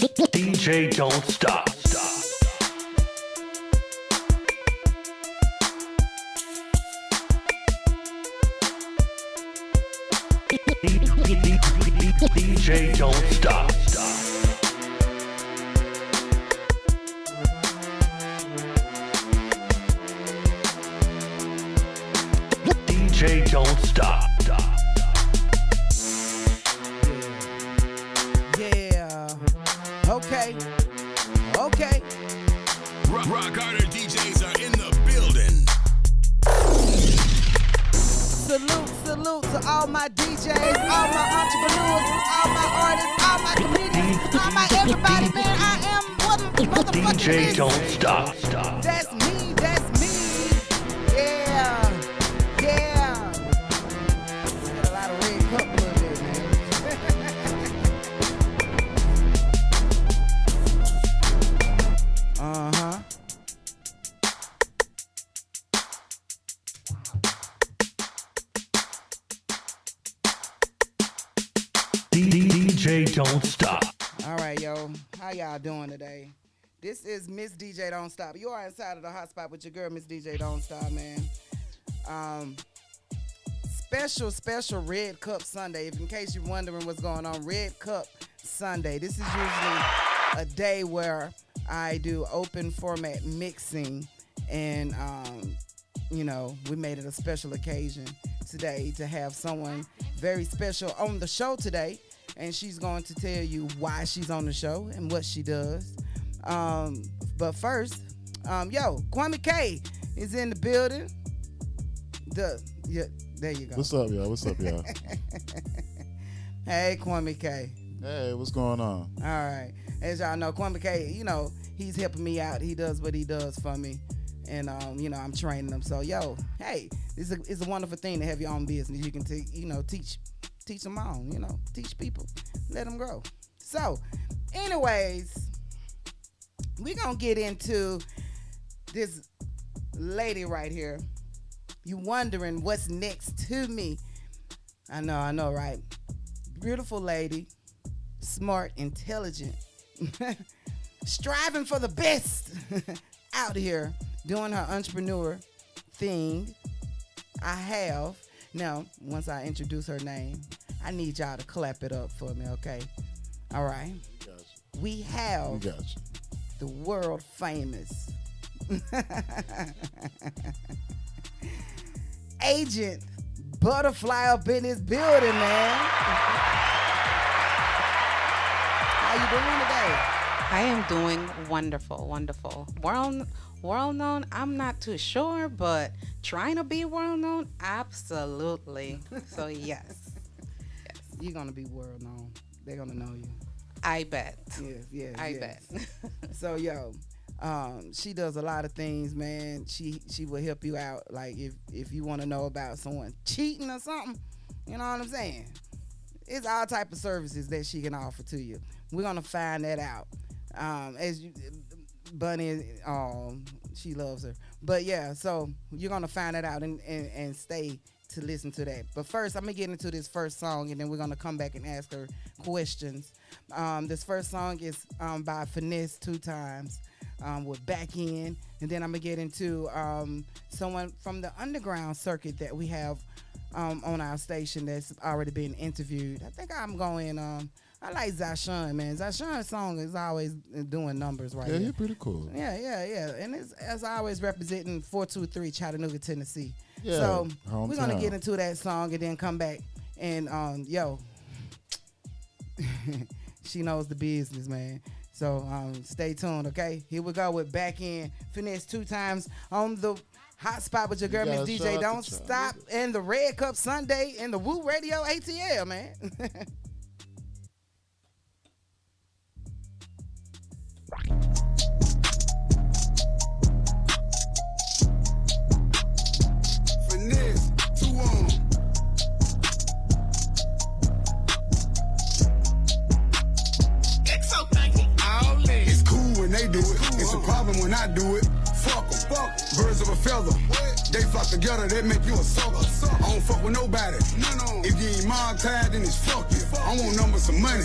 DJ Don't Stop. DJ Don't Stop. DJ Don't Stop. Yeah. Okay. Okay. Rock Harder DJs are in the building. Salute to all my DJs, all my entrepreneurs, all my artists, all my comedians, all my everybody, man. I am motherfucking DJ Don't Stop. That's me, that's me. Yeah. Yeah. Got a lot of red cup blood there, man. Uh-huh. DJ Don't Stop. All right, yo. How y'all doing today? This is Miss DJ Don't Stop. You are inside of the hotspot with your girl, Miss DJ Don't Stop, man. Special Red Cup Sunday. If in case you're wondering what's going on, Red Cup Sunday. This is usually a day where I do open format mixing, and you know, we made it a special occasion today to have someone very special on the show today, and she's going to tell you why she's on the show and what she does. But first, Kwame K is in the building. There you go. What's up, y'all? Hey, Kwame K. Hey, what's going on? All right. As y'all know, Kwame K, you know, he's helping me out. He does what he does for me. And, you know, I'm training him. So, hey, it's a wonderful thing to have your own business. You can, teach them on, teach people. Let them grow. So, anyways, we're going to get into this lady right here. You wondering what's next to me. I know, right? Beautiful lady, smart, intelligent, striving for the best out here doing her entrepreneur thing. Now, once I introduce her name, I need y'all to clap it up for me, okay? All right. Gotcha. We have the world famous Agent Butterfly up in this building, man. How you doing today? I am doing wonderful. World known, I'm not too sure, but trying to be world known, absolutely. So yes. You're gonna be world known. They're gonna know you. I bet. Yes. I bet. So she does a lot of things, man. She will help you out. Like if you want to know about someone cheating or something, you know what I'm saying? It's all type of services that she can offer to you. We're gonna find that out. Bunny, she loves her. But yeah, so you're gonna find that out and stay to listen to that. But first, I'm gonna get into this first song, and then we're gonna come back and ask her questions. This first song is by Finesse 2 Times. With Back In, and then I'm gonna get into someone from the underground circuit that we have on our station that's already been interviewed. I think I'm going. I like Zashawn, man. Zashawn's song is always doing numbers right Yeah, here. you're pretty cool. Yeah, and it's as always representing 423 Chattanooga, Tennessee. Yeah, so hometown. we're gonna get into that song and then come back and she knows the business, man. So stay tuned, okay? Here we go with Back In, Finesse 2 Times on the hotspot with your girl, Miss DJ Don't Stop, and the Red Cup Sunday and the WOO Radio ATL, man. Finesse, 2 on. It's cool when they do it. It's a problem when I do it. Fuck 'em. Birds of a feather. They flock together, that make you a sucker. I don't fuck with nobody. If you ain't monetized, then it's fuck you. I want numbers, some money.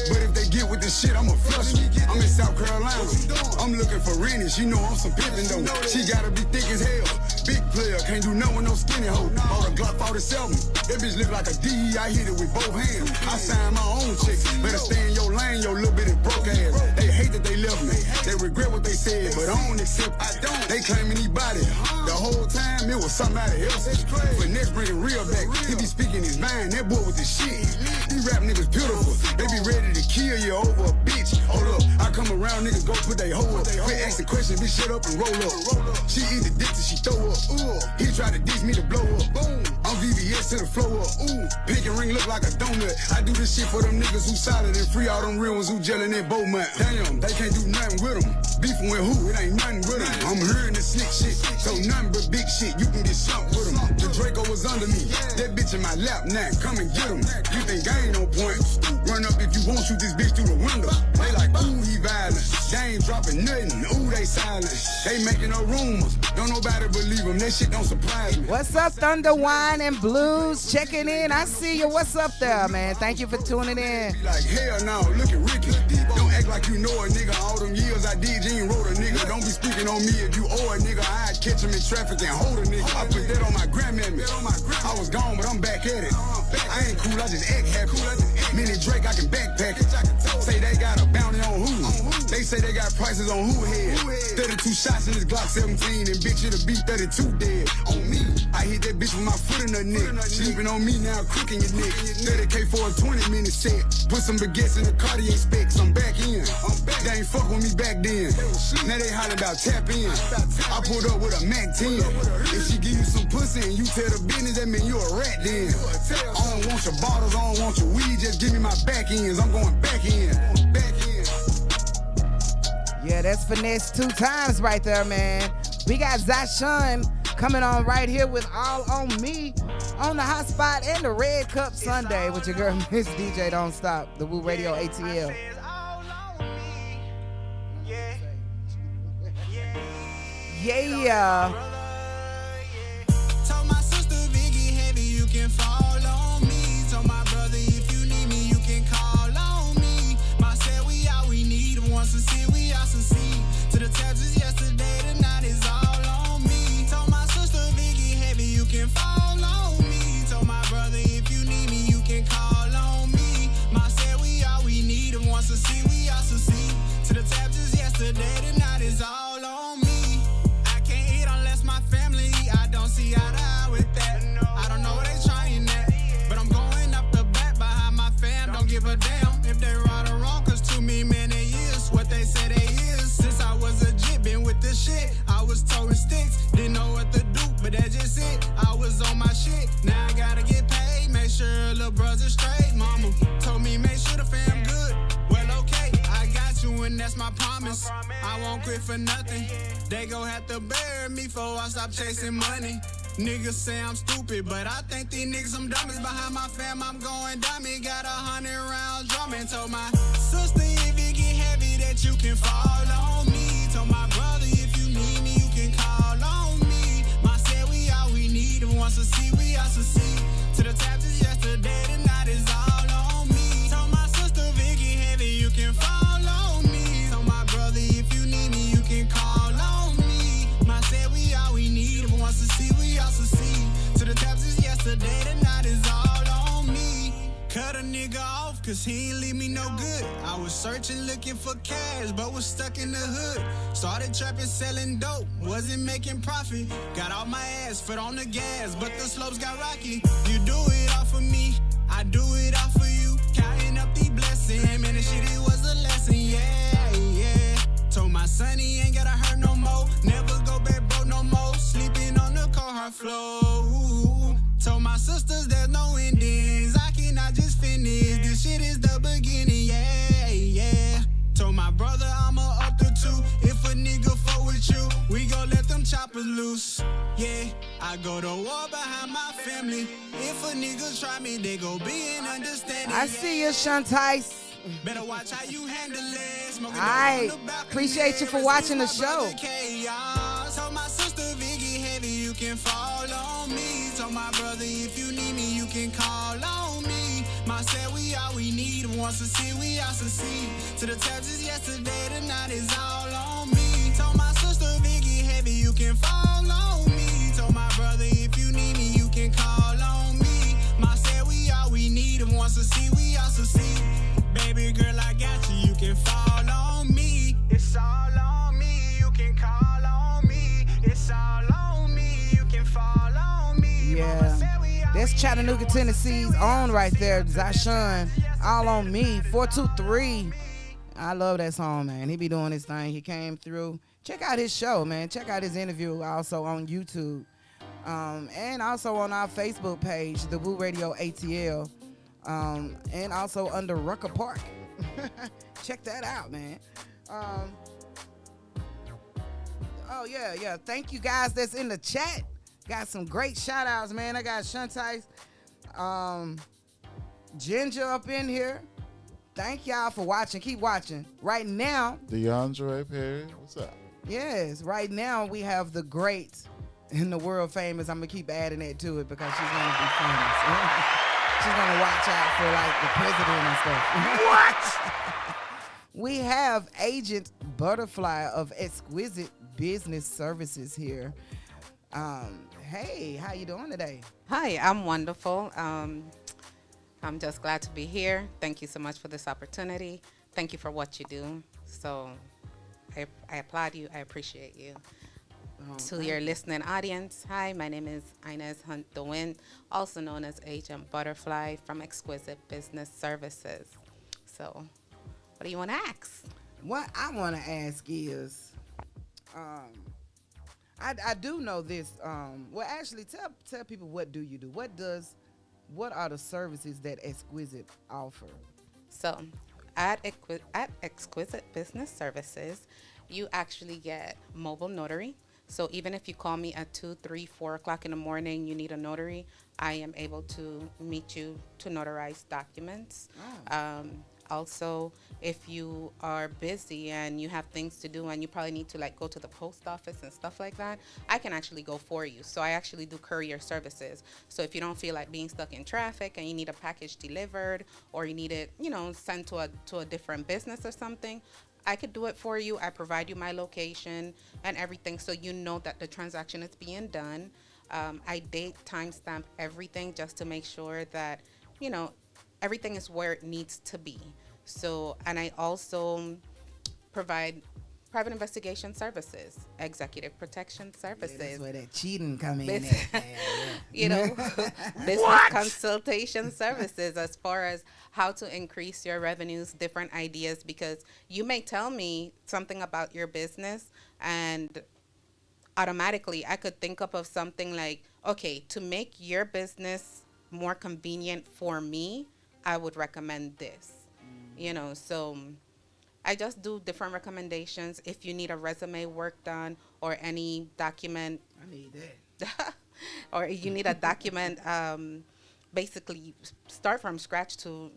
But if they get with this shit, I'ma flush you. I'm in South Carolina. I'm looking for Rennie. She know I'm some pimpin' though. She gotta be thick as hell. Big player, can't do nothing with no skinny hoe. Bought a Glock 47. That bitch look like a D. I hit it with both hands. I signed my own check. Better stay in your lane, your little bitty broke ass. They hate that they left me. They regret what they said, but I don't accept. They claiming he body. The whole time it was somebody else. But next bringing real back. He be speaking his mind. That boy with the shit. These rap niggas beautiful. They be ready to kill you over a bitch. Hold up, I come around, niggas go put they hoe up. Quit asking questions, bitch, shut up and roll up. She eat the dick till she throw up. He try to diss me to blow up. Boom, I'm VVS to the flow up. Pink and ring look like a donut. I do this shit for them niggas who solid and free all them real ones who gelling in Beaumont. Damn, they can't do nothing with them. Beefing with who? It ain't nothing with them. I'm hearing the slick shit, so nothing but big shit. You can get slumped with them. The Draco was under me. That bitch in my lap now. Come and get him. You think I ain't no point? Run up if you want, shoot this bitch through the window. They like, ooh, he violent. They ain't dropping nothing. Ooh, they silent. They making no rumors. Don't nobody believe them. That shit don't surprise me. What's up, Thunder Wine and Blues? Checking in. I see you. What's up there, man? Thank you for tuning in. Like, hell no. Look at Ricky. Don't act like you know a nigga. All them years I did, you ain't wrote a nigga. Don't be speaking on me. If you owe a nigga, I'd catch him in traffic and hold a nigga. I put that on my grandmammy. I was gone, but I'm back at it. I ain't cool, I just act happy. Mini Drake, I can backpack it. Say they got a bounty on who? They say they got prices on who head. 32 shots in this Glock 17, and bitch, it'll be 32 dead. On me, I hit that bitch with my foot in her neck. Sleeping on me now, crooking your neck. 30K for a 20-minute set. Put some baguettes in the Cartier specs. I'm back in. They ain't fuck with me back then. Now they holler about tap in. I pulled up with a Mac 10. If she give you some pussy and you tell the business, that mean you a rat then. I don't want your bottles, I don't want your weed, just give me my back ends. I'm going back in. Yeah, that's finesse 2 times right there, man. We got Zashawn coming on right here with All On Me on the HOTSPOT and the Red Cup Sunday with your girl, Miss DJ Don't Stop, the WOO Radio ATL. Yeah. Told my sister Vicky heavy, you can fall on me. Told my brother if you need me, you can call on me. My said we all we need. Once to see, we all succeed. To the tabs is yesterday, tonight is all on me. Told my sister Vicky heavy, you can fall on me. Told my brother if you need me, you can call on me. My said we all we need. Once to see, we all succeed. To the tabs is yesterday, tonight is all on me. My family, I don't see eye to eye with that. I don't know what they trying at, but I'm going up the back behind my fam. Don't give a damn if they right or wrong, cause to me, man, they is what they say they is. Since I was a jit, been with the shit. I was towing sticks, didn't know what to do, but that's just it. I was on my shit, now I gotta get paid. Make sure little brother straight. Mama told me make sure the fam good. Well, okay, I got you, and that's my promise. I won't quit for nothing. They gon' have to bury me before I stop chasing money. Niggas say I'm stupid, but I think these niggas I'm dummies. Behind my fam, I'm going dummy. Got 100 rounds drumming. Told my sister if it get heavy that you can fall on me. Told my brother if you need me, you can call on me. My said we all we need. And once to see, we all succeed. To the tabs is yesterday, tonight is all on me. Told my sister if it get heavy, you can fall on me. Told my brother if you need me, you can call on me. My said we all we need. And once to see, we all succeed. To the tabs is yesterday, tonight is all on me. Cut a nigga off, cause he ain't leave me no good. I was searching, looking for cash, but was stuck in the hood. Started trapping, selling dope, wasn't making profit. Got off my ass, foot on the gas, but the slopes got rocky. You do it all for me, I do it all for you. Counting up the blessings, man, this shit, it was a lesson, yeah, yeah. Told my son he ain't gotta hurt no more. Never go back broke no more. Sleeping on the car hard floor. Told my sisters there's no endings. I cannot just finish. This shit is the beginning, yeah, yeah. Told my brother I'ma up the 2. If a nigga fuck with you, we gon' let them choppers loose. Yeah, I go to war behind my family. If a nigga try me, they go be an understanding. I see you, Shantice. Better watch how you handle it. Appreciate you for watching the show. Told my sister Vicky heavy, you can all we need. Once a see, we all succeed. To the taxes yesterday, tonight is all on me. Told my sister, if it get heavy, you can fall on me. Told my brother, if you need me, you can call on me. Ma said, we all we need. Once a see, we all succeed. Baby girl, I got you, you can fall on me. It's all on me, you can call on me. It's all on me, you can fall on me. Yeah. That's Chattanooga, Tennessee's own right there, Zashun. All on me, 423. I love that song, man. He be doing his thing. He came through. Check out his show, man. Check out his interview also on YouTube. And also on our Facebook page, the WOO Radio ATL. And also under Rucker Park. Check that out, man. Oh, yeah. Thank you guys that's in the chat. Got some great shout outs, man. I got Shantice, Ginger up in here. Thank y'all for watching. Keep watching. Right now, DeAndre Perry, what's up? yes, right now we have the great and the world famous. I'm going to keep adding that to it because she's going to be famous. She's going to watch out for like the president and stuff. What? We have Agent Butterfly of Exquisite Business Services here. Hey, how you doing today? Hi, I'm wonderful. I'm just glad to be here. Thank you so much for this opportunity. Thank you for what you do. So I applaud you. I appreciate you. To your listening audience, hi, my name is Inez Hunt DeWin, also known as Agent Butterfly from Exquisite Business Services. So what do you want to ask? What I want to ask is, I do know this. Well, actually, tell people, what do you do? What are the services that Exquisite offer? So at Exquisite Business Services, you actually get mobile notary. So even if you call me at 2, 3, 4 o'clock in the morning, you need a notary, I am able to meet you to notarize documents. Also, if you are busy and you have things to do and you probably need to like go to the post office and stuff like that, I can actually go for you. So I actually do courier services. So if you don't feel like being stuck in traffic and you need a package delivered or you need it, sent to a different business or something, I could do it for you. I provide you my location and everything so you know that the transaction is being done. I date, timestamp everything just to make sure that, everything is where it needs to be. So, and I also provide private investigation services, executive protection services. Yeah, that's where that cheating come in. Business consultation services as far as how to increase your revenues, different ideas, because you may tell me something about your business and automatically I could think up of something like, okay, to make your business more convenient for me, I would recommend this. So I just do different recommendations. If you need a resume work done or any document, I need that. or you need a document, basically start from scratch to,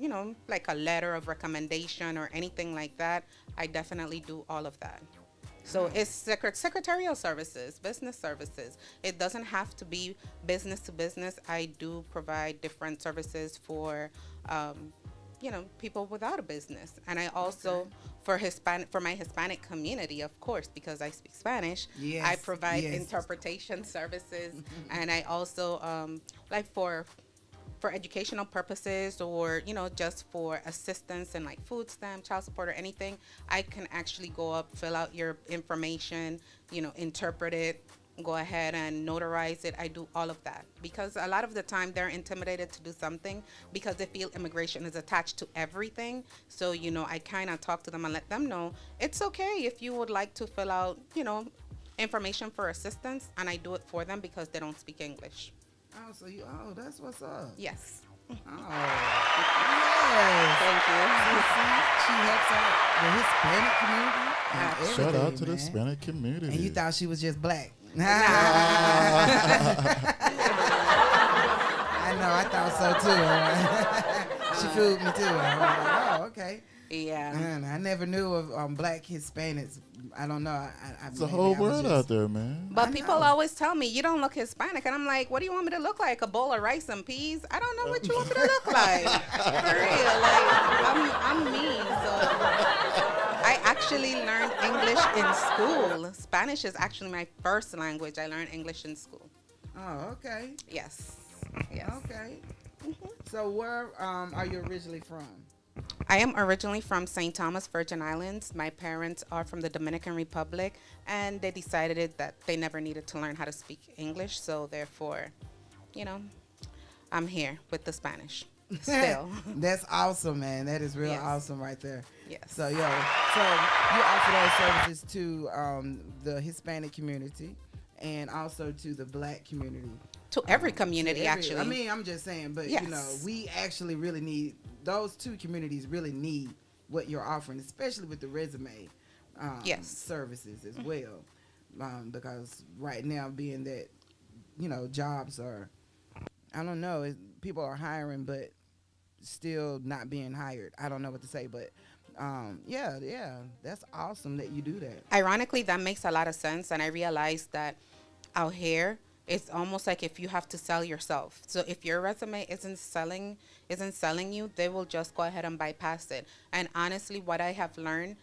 like a letter of recommendation or anything like that, I definitely do all of that. So it's secretarial services, business services. It doesn't have to be business to business. I do provide different services for, people without a business. And I also, for my Hispanic community, of course, because I speak Spanish, I provide interpretation services. And I also, like for educational purposes or, just for assistance and like food stamp, child support or anything, I can actually go up, fill out your information, interpret it, go ahead and notarize it. I do all of that because a lot of the time they're intimidated to do something because they feel immigration is attached to everything. So, I kind of talk to them and let them know it's okay if you would like to fill out, information for assistance, and I do it for them because they don't speak English. Oh, so that's what's up. Yes. Oh, yes. Thank you. She helps out the Hispanic community. And Shout out everything, to the man. Hispanic community. And you thought she was just black. I know, I thought so too. She fooled me too. I was like, oh, okay. Yeah. Man, I never knew of black Hispanics. I don't know. It's a whole world out there, man. But I people know. always tell me, you don't look Hispanic. And I'm like, what do you want me to look like? A bowl of rice and peas? I don't know what you want me to look like. For real. Like, I'm mean. So I actually learned English in school. Spanish is actually my first language. I learned English in school. Oh, okay. Yes. Yes. Okay. So where are you originally from? I am originally from St. Thomas, Virgin Islands. My parents are from the Dominican Republic, and they decided that they never needed to learn how to speak English. So therefore, you know, I'm here with the Spanish still. That's awesome, man. That is real Yes. awesome right there. Yes. So, so you offer those services to the Hispanic community and also to the black community. To every community, To every- actually. I mean, I'm just saying, but Yes. you know, we actually really need, those two communities really need what you're offering, especially with the resume Yes. services as well. Because right now, being that, you know, jobs are, I don't know, people are hiring, but still not being hired. I don't know what to say, but yeah, that's awesome that you do that. Ironically, that makes a lot of sense, and I realized that out here, it's almost like if you have to sell yourself. So if your resume isn't selling you, they will just go ahead and bypass it. And honestly, what I have learned,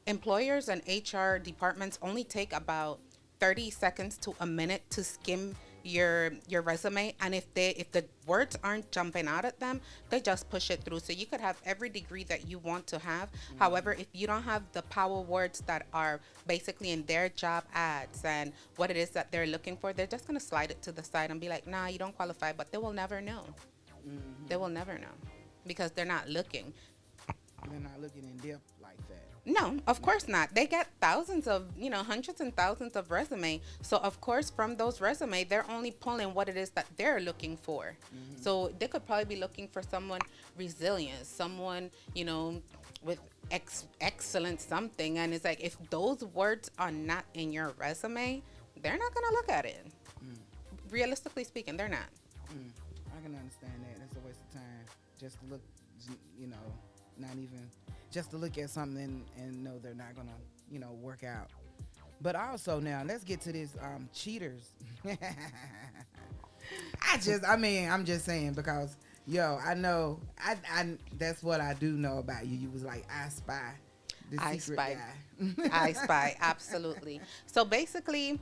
employers and HR departments only take about 30 seconds to a minute to skim your resume, and if the words aren't jumping out at them, they just push it through. So you could have every degree that you want to have. However, if you don't have the power words that are basically in their job ads and what it is that they're looking for, they're just going to slide it to the side and be like, nah, you don't qualify. But they will never know. They will never know because they're not looking. They're not looking in depth like that. No, of course not. They get thousands of, hundreds and thousands of resume. So of course, from those resume, they're only pulling what it is that they're looking for. So they could probably be looking for someone resilient, someone, with excellent something. And it's like, if those words are not in your resume, they're not going to look at it. Realistically speaking, they're not. I can understand that. It's a waste of time just to look, not even just to look at something and know they're not gonna, work out. But also now, let's get to this cheaters. I'm just saying because, I know, I that's what I do know about you. You was like, I spy, the secret guy. I spy, absolutely. So basically,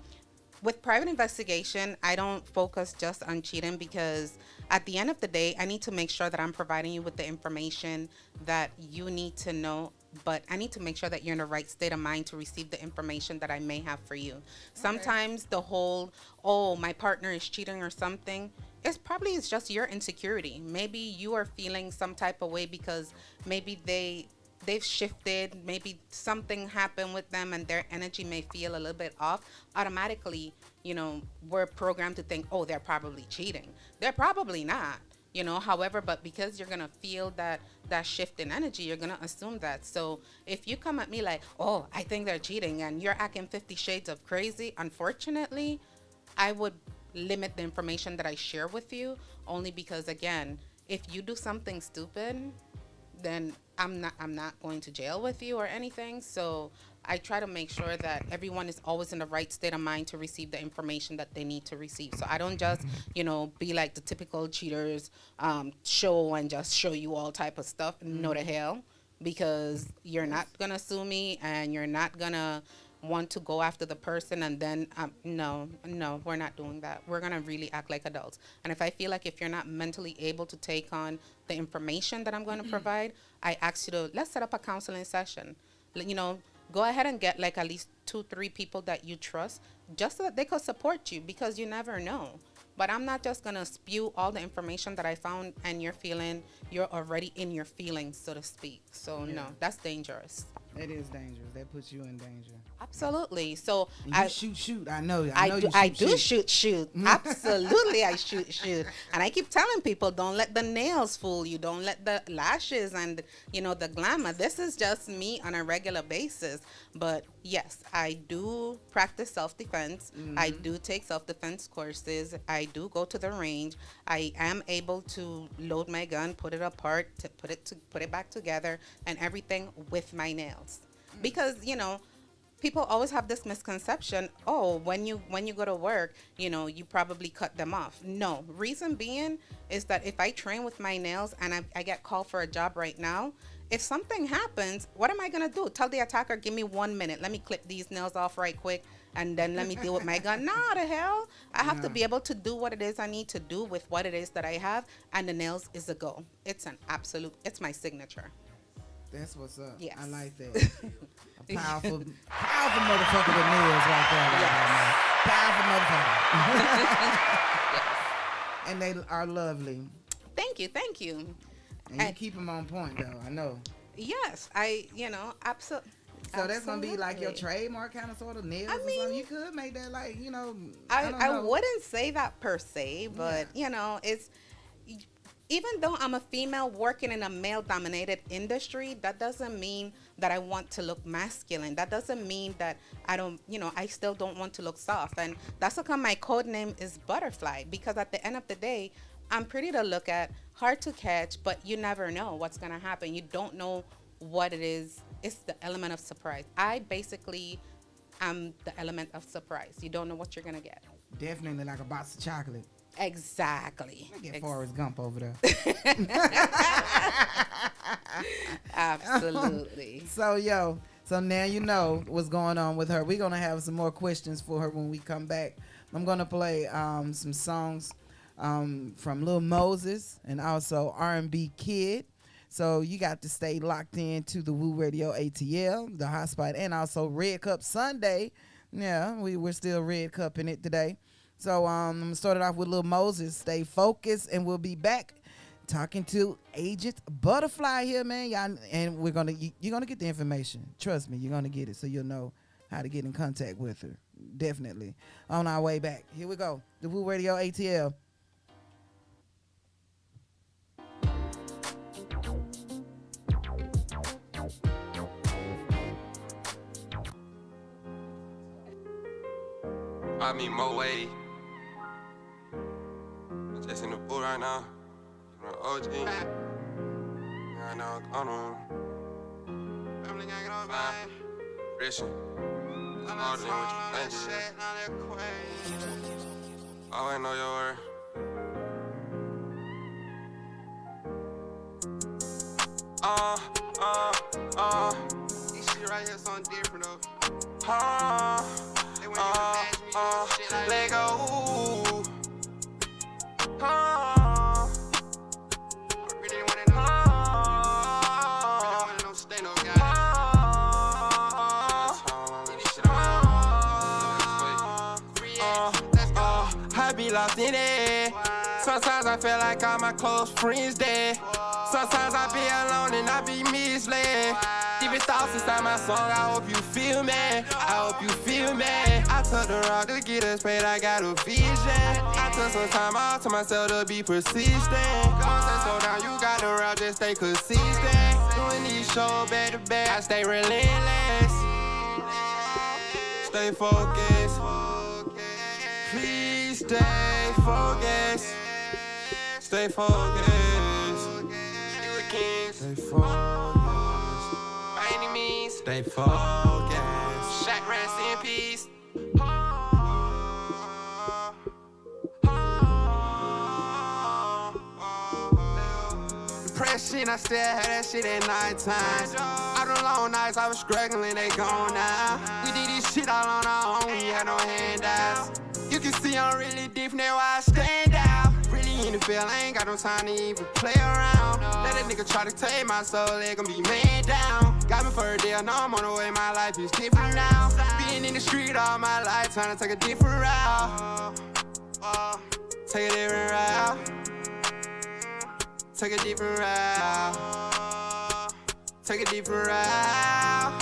with private investigation, I don't focus just on cheating because at the end of the day, I need to make sure that I'm providing you with the information that you need to know, but I need to make sure that you're in the right state of mind to receive the information that I may have for you. Sometimes the whole, my partner is cheating or something, it's just your insecurity. Maybe you are feeling some type of way because maybe they've shifted, maybe something happened with them and their energy may feel a little bit off. Automatically, we're programmed to think, they're probably cheating. They're probably not, however, but because you're going to feel that shift in energy, you're going to assume that. So if you come at me like, I think they're cheating and you're acting 50 shades of crazy, unfortunately, I would limit the information that I share with you only because, again, if you do something stupid, then I'm not going to jail with you or anything. So I try to make sure that everyone is always in the right state of mind to receive the information that they need to receive. So I don't just, be like the typical cheaters show and just show you all type of stuff. No to hell, because you're not going to sue me and you're not going to want to go after the person and then no, we're not doing that. We're gonna really act like adults. And if I feel like if you're not mentally able to take on the information that I'm going to provide, I ask you let's set up a counseling session. Go ahead and get like at least 2-3 people that you trust just so that they could support you, because you never know. But I'm not just gonna spew all the information that I found and you're already in your feelings, so to speak. So no, that's dangerous. That is dangerous. That puts you in danger. Absolutely. So And you shoot. I know. I do shoot. Absolutely, I shoot. And I keep telling people, don't let the nails fool you. Don't let the lashes and, the glamour. This is just me on a regular basis. But yes, I do practice self-defense. I do take self-defense courses. I do go to the range. I am able to load my gun, put it apart, to put it back together, and everything with my nails. Because, people always have this misconception, when you go to work, you probably cut them off. No, reason being is that if I train with my nails and I get called for a job right now, if something happens, what am I going to do? Tell the attacker, give me 1 minute. Let me clip these nails off right quick, and then let me deal with my gun. Nah, the hell. I have to be able to do what it is I need to do with what it is that I have, and the nails is a go. It's my signature. That's what's up. Yes. I like that. A powerful motherfucker with nails right there. Powerful motherfucker. And they are lovely. Thank you. And you keep them on point, though. I know. Yes, absolutely. So that's gonna be like your trademark kind of sort of nails or something. You could make that like, I wouldn't say that per se, but it's, even though I'm a female working in a male-dominated industry, that doesn't mean that I want to look masculine. That doesn't mean that I don't, I still don't want to look soft. And that's how come my code name is Butterfly, because at the end of the day, I'm pretty to look at, hard to catch, but you never know what's going to happen. You don't know what it is. It's the element of surprise. I basically am the element of surprise. You don't know what you're going to get. Definitely like a box of chocolate. Exactly. Get Forrest Gump over there. Absolutely. So now you know what's going on with her. We're going to have some more questions for her when we come back. I'm going to play some songs from Lil Moses and also R&B Kid. So you got to stay locked in to the WOO Radio ATL, the HOTSPOT, and also Red Cup Sunday. Yeah, we're still Red Cupping it today. So I'm going to start it off with Lil Moses. Stay focused, and we'll be back talking to Agent Butterfly here, man. Y'all, and you're going to get the information. Trust me, you're going to get it so you'll know how to get in contact with her. Definitely. On our way back. Here we go. The WOO Radio ATL. I mean, Mo way. I'm just in the pool right now. From the OG. Yeah, I know I'm on. Family gang on vibe. Christian. Harder than what you think. Always know your word. This shit right here something different though. Let go. I really wanna know. Really wanna know, stay no guy. I be lost in it. Sometimes I feel like all my close friends dead. Sometimes I be alone and I be misled. Deep thoughts inside my song, I hope you feel me. I hope you feel me. I took the rock to get us paid, I got a vision. I took some time out to myself to be persistent. Don't say slow down, you got the route, just stay consistent. Doing these shows back to back, I stay relentless. Stay focused. Please stay focused. Stay focused. You a king. Stay focused. By any means. Stay focused. Shaq, rest in peace. Depression, I still had that shit at nighttime. Out on long nights, I was struggling, they gone now. We did this shit all on our own, we had no handouts. You can see I'm really different, that's why I stand out. Really in the field, I ain't got no time to even play around. Let a nigga try to take my soul, they gon' be man down. Got me for a deal, now I'm on the way, my life is different now. Being in the street all my life, trying to take a different route. Take a different route. Take a different route. take a deeper route.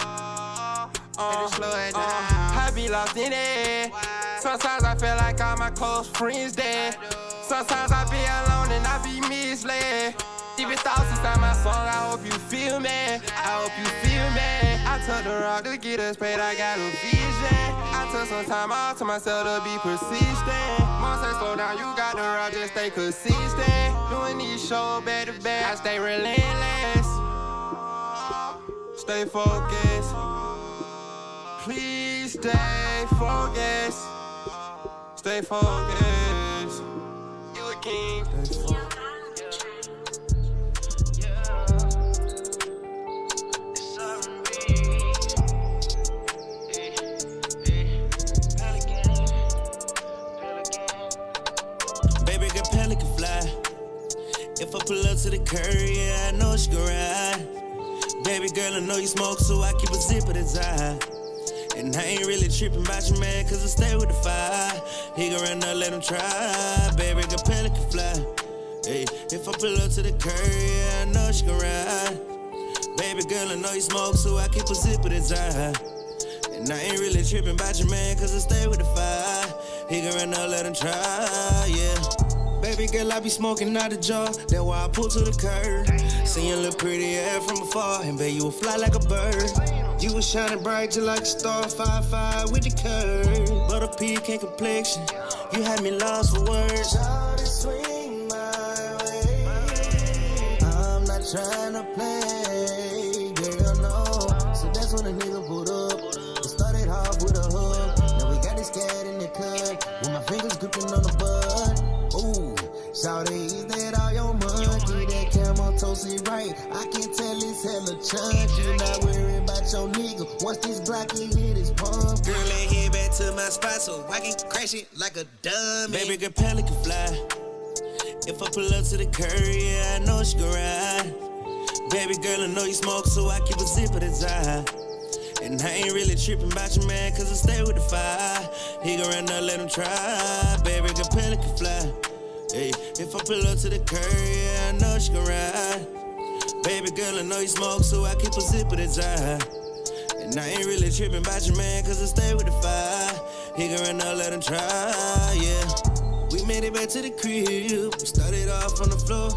Better slow it down. I be lost in it. Sometimes I feel like all my close friends dead. Sometimes I be alone and I be misled. Deep thoughts inside my song, I hope you feel me. I hope you feel me. I took the rock to get us paid, I got a vision. I took some time off to myself to be persistent. Mom say slow down, you got the rock, just stay consistent. Doing these shows back to back, I stay relentless. Stay focused. Please stay focused. Stay focused. You a king. Stay focused. Baby girl, pelican fly. If I pull up to the curb, yeah, I know she gon' ride. Baby girl, I know you smoke, so I keep a zip of the tie. And I ain't really tripping about you, man, cause I stay with the fire. He gon' run up, let him try. Baby girl, pelican fly. Hey, if I pull up to the curb, yeah, I know she gon' ride. Baby girl, I know you smoke, so I keep a zip of the tie. And I ain't really tripping about you, man, cause I stay with the fire. He gon' run up, let him try, yeah. Baby girl, I be smoking out the jar. That's why I pull to the curb. See you look pretty air from afar, and babe, you will fly like a bird. You was shining bright just like a star, 5'5" with the curve. Butter pecan complexion, you had me lost for words. Shawty swing my way. I'm not trying to play, girl, no. So that's when a nigga pulled up. It started off with a hug. Now we got this cat in the cut, with my fingers gripping on the bud. Ooh, shawty, is that all your money? That camel toasty right. I can tell it's hella chunk. You not worried about your nigga. Once this block hit his pump. Girl, ain't head back to my spot so I can crash it like a dummy. Baby girl, pelican fly. If I pull up to the curb, yeah, I know she gon' ride. Baby girl, I know you smoke, so I keep a zip of the tie. And I ain't really tripping about you, man, cause I stay with the fire. He gon' run up, let him try. Baby girl, pelican fly. Hey, if I pull up to the curb, yeah, I know she gon' ride. Baby girl, I know you smoke, so I keep a zip of the tie. And I ain't really tripping about you, man, cause I stay with the fire. He gon' run up, let him try, yeah. We made it back to the crib, we started off on the floor.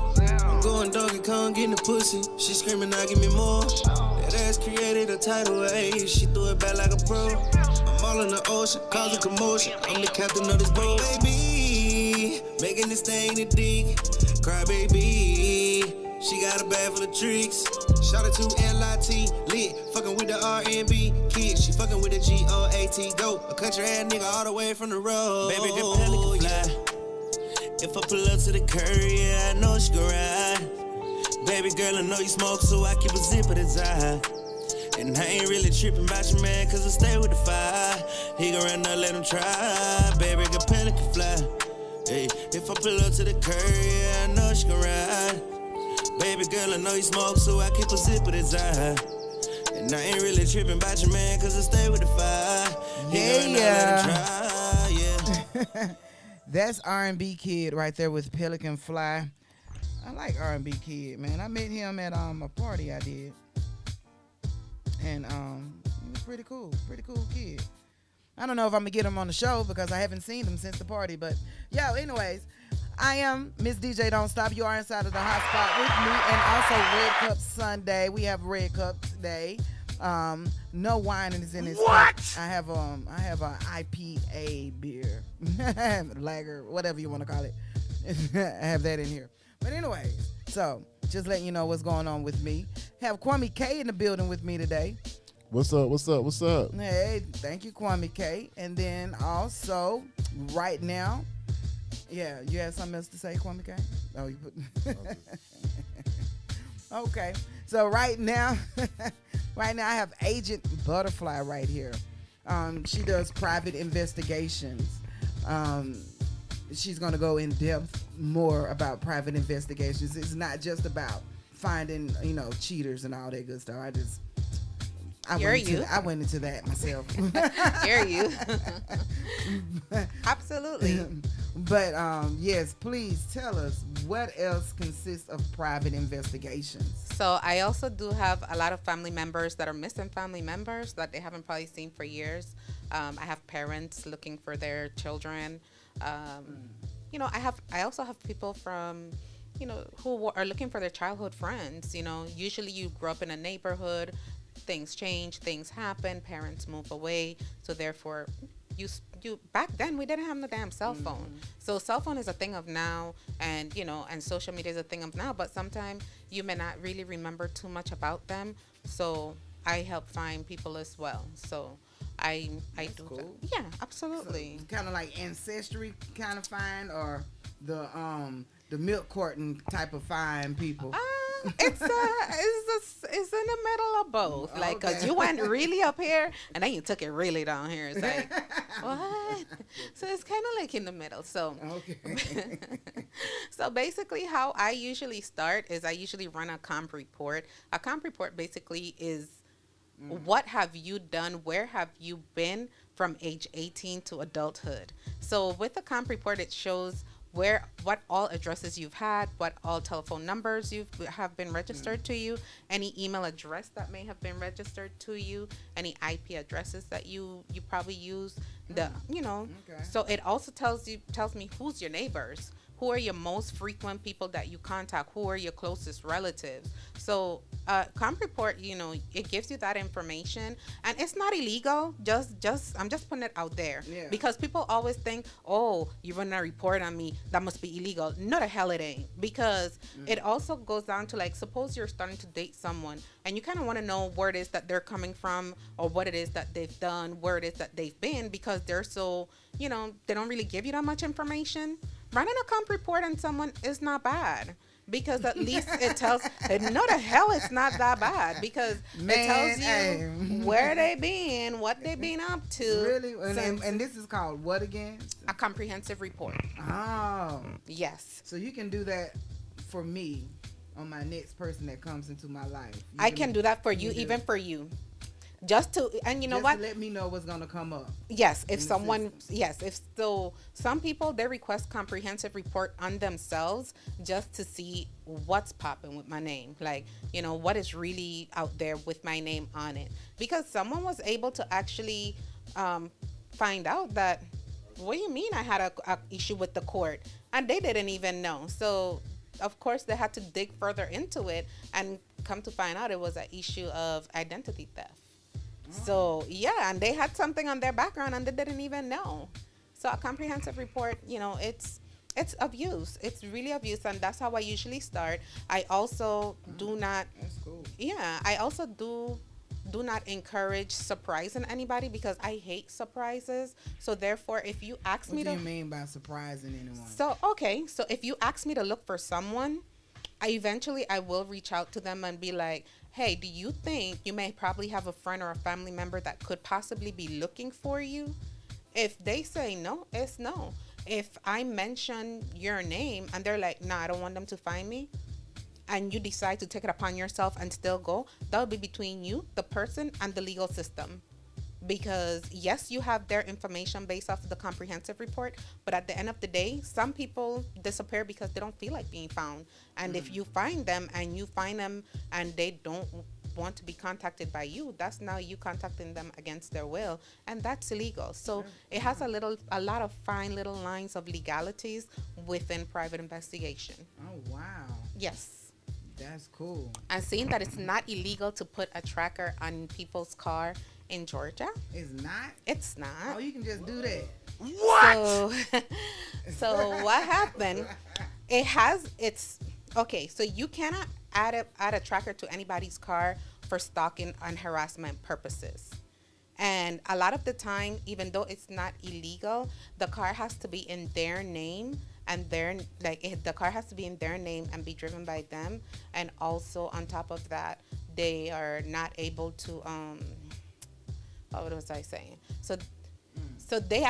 I'm going Donkey Kong, getting the pussy. She screaming, now give me more. That ass created a tidal wave, she threw it back like a pro. I'm all in the ocean, causing commotion. I'm the captain of this boat, baby. Making this thing to dig, cry baby. She got a bag full of tricks. Shout out to LIT, lit, fucking with the R&B kid. She fucking with the GOAT, go. A country ass nigga all the way from the road. Baby girl, pelican fly. If I pull up to the curb, yeah, I know she gon' ride. Baby girl, I know you smoke, so I keep a zip of the tie. And I ain't really tripping about you, man, cause I stay with the fire. He gon' run up, let him try. Baby girl, pelican fly. Hey, if I pull up to the curb, yeah, I know she gon' ride. Baby girl, I know you smoke, so I keep a zip of the tie. And I ain't really tripping about you, man, cause I stay with the fire. He gon' run up, let him try, yeah. That's R&B Kid right there with Pelican Fly. I like R&B Kid, man. I met him at a party I did. And he was pretty cool kid. I don't know if I'm gonna get him on the show because I haven't seen him since the party, but yo, anyways, I am Miss DJ Don't Stop. You are inside of the hotspot with me, and also Red Cup Sunday. We have Red Cup today. No wine is in this cup. I have a IPA beer, lager, whatever you want to call it. I have that in here. But anyways, so just letting you know what's going on with me. Have Kwame K in the building with me today. What's up? What's up? What's up? Hey, thank you, Kwame K. And then also right now, yeah, you had something else to say, Kwame K? Oh, you put. Okay, so right now, I have Agent Butterfly right here. She does private investigations. She's gonna go in depth more about private investigations. It's not just about finding, cheaters and all that good stuff. I went into that myself. You're you. Absolutely. But yes, please tell us what else consists of private investigations. So I also do have a lot of family members that are missing family members that they haven't probably seen for years. I have parents looking for their children. You know, I also have people from, you know, who are looking for their childhood friends. You know, usually you grow up in a neighborhood, things change, things happen, parents move away, so therefore you back then we didn't have the damn cell phone. So cell phone is a thing of now, and you know, and social media is a thing of now, but sometimes you may not really remember too much about them. So I help find people as well. So I do cool. that. Yeah, absolutely. So kind of like ancestry kind of find, or the milk carton type of find people. It's in the middle of both. Like, cause you went really up here and then you took it really down here. It's like, what? So it's kind of like in the middle. So, so basically, how I usually start is I usually run a comp report. A comp report basically is what have you done? Where have you been from age 18 to adulthood? So with the comp report, it shows what all addresses you've had, what all telephone numbers have been registered to you, any email address that may have been registered to you, any IP addresses that you probably use, so it also tells me who's your neighbors, who are your most frequent people that you contact, who are your closest relatives. So comp report, you know, it gives you that information, and it's not illegal. I'm just putting it out there, because people always think, oh, you're running a report on me, that must be illegal. No, the hell it ain't, because it also goes down to, like, suppose you're starting to date someone and you kind of want to know where it is that they're coming from, or what it is that they've done, where it is that they've been, because they're so, you know, they don't really give you that much information. Running a comp report on someone is not bad, because at least it tells, no, the hell it's not that bad, because it tells you where they been, what they been up to. Really? And this is called what again? A comprehensive report. Oh. Yes. So you can do that for me on my next person that comes into my life. I can do that for you, even for you. Just to, and you know what? To let me know what's gonna come up. Yes, if someone, some people, they request comprehensive report on themselves just to see what's popping with my name. Like, you know, what is really out there with my name on it. Because someone was able to actually find out that, what do you mean I had a issue with the court? And they didn't even know. So, of course, they had to dig further into it and come to find out it was an issue of identity theft. So, yeah, and they had something on their background and they didn't even know. So a comprehensive report, you know, it's of use. It's really of use, and that's how I usually start. I also do not, that's cool. Yeah, I also do not encourage surprising anybody, because I hate surprises. So therefore, if you ask me to... What do you mean by surprising anyone? So, okay, so if you ask me to look for someone, I will reach out to them and be like, hey, do you think you may probably have a friend or a family member that could possibly be looking for you? If they say no, it's no. If I mention your name and they're like, nah, I don't want them to find me, and you decide to take it upon yourself and still go, that will be between you, the person, and the legal system. Because yes, you have their information based off of the comprehensive report, but at the end of the day, some people disappear because they don't feel like being found. And if you find them and they don't want to be contacted by you, that's now you contacting them against their will, and that's illegal. So it has a lot of fine little lines of legalities within private investigation. Oh, wow. Yes. That's cool. And seeing that it's not illegal to put a tracker on people's car in Georgia. It's not? It's not. Oh, you can just do that. What? So what happened? Okay, so you cannot add a tracker to anybody's car for stalking and harassment purposes. And a lot of the time, even though it's not illegal, the car has to be in their name, and the car has to be in their name and be driven by them. And also on top of that, they are not able to what was I saying? So they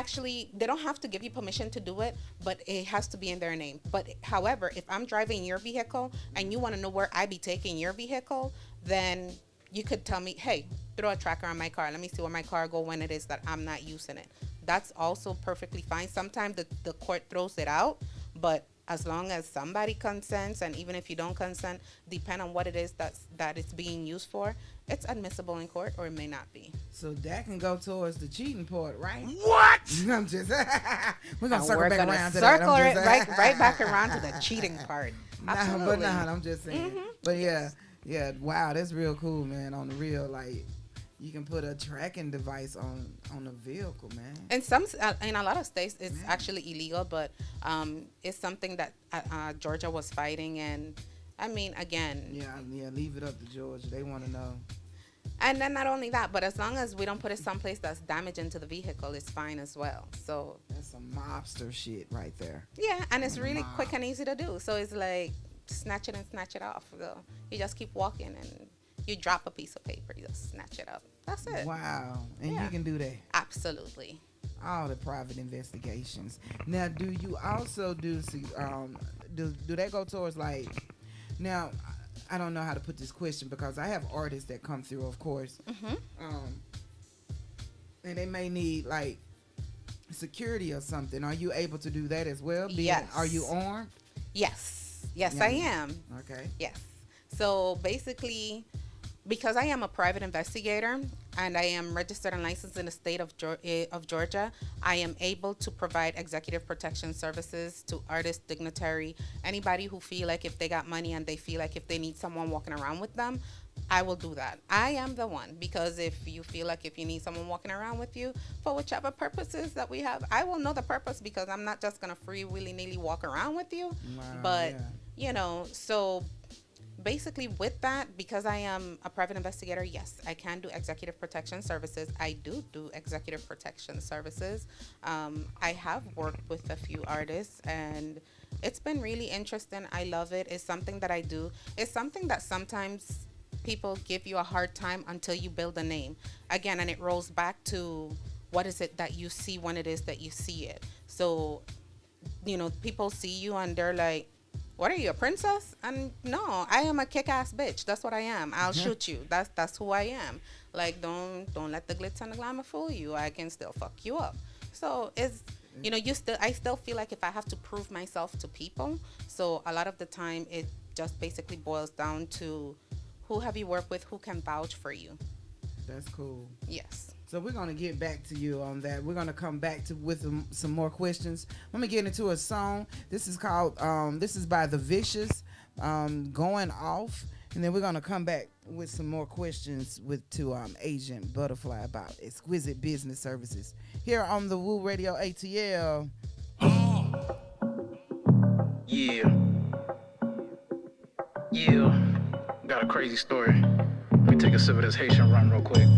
don't have to give you permission to do it, but it has to be in their name. But however, if I'm driving your vehicle and you want to know where I be taking your vehicle, then you could tell me, hey, throw a tracker on my car. Let me see where my car go when it is that I'm not using it. That's also perfectly fine. Sometimes the court throws it out, but as long as somebody consents, and even if you don't consent, depend on what it is that it's being used for, it's admissible in court or it may not be. So that can go towards the cheating part, right? What? I'm just we're gonna And circle we're back gonna around to that. circle I'm it just- right back around to the cheating part. Absolutely. But I'm just saying. But yeah, wow, that's real cool, man. On the real, like, you can put a tracking device on a vehicle, man. In a lot of states, it's actually illegal, but it's something that Georgia was fighting, and I mean, again. Yeah, leave it up to Georgia. They want to know. And then not only that, but as long as we don't put it someplace that's damaging to the vehicle, it's fine as well. So that's some mobster shit right there. Yeah, and it's really quick and easy to do. So it's like snatch it and snatch it off. So you just keep walking and you drop a piece of paper, you just snatch it up. That's it. Wow. And you can do that. Absolutely. All the private investigations. Now, do you also do they go towards, like, now, I don't know how to put this question because I have artists that come through, of course. And they may need, like, security or something. Are you able to do that as well? Yes. Are you armed? Yes, I am. Okay. Yes. So basically, because I am a private investigator and I am registered and licensed in the state of Georgia, I am able to provide executive protection services to artists, dignitary, anybody who feel like if they got money and they feel like if they need someone walking around with them, I will do that. I am the one, because if you feel like if you need someone walking around with you for whichever purposes that we have, I will know the purpose, because I'm not just going to free willy-nilly walk around with you. Wow, but, you know, so basically with that, because I am a private investigator, yes, I can do executive protection services. I do executive protection services. I have worked with a few artists and it's been really interesting. I love it. It's something that I do. It's something that sometimes people give you a hard time until you build a name. Again, and it rolls back to what is it that you see when it is that you see it. So, you know, people see you and they're like, what are you, a princess? And no, I am a kick-ass bitch. That's what I am. I'll shoot you. That's who I am. Like, don't let the glitz and the glamour fool you. I can still fuck you up. So it's, you know, I still feel like if I have to prove myself to people. So a lot of the time it just basically boils down to who have you worked with, who can vouch for you. That's cool. Yes. So we're going to get back to you on that. We're going to come back with some more questions. Let me get into a song. This is called, this is by The Vicious, Going Off. And then we're going to come back with some more questions to Agent Butterfly about exquisite business services here on the WOO Radio ATL. Yeah. Got a crazy story. Let me take a sip of this Haitian rum real quick.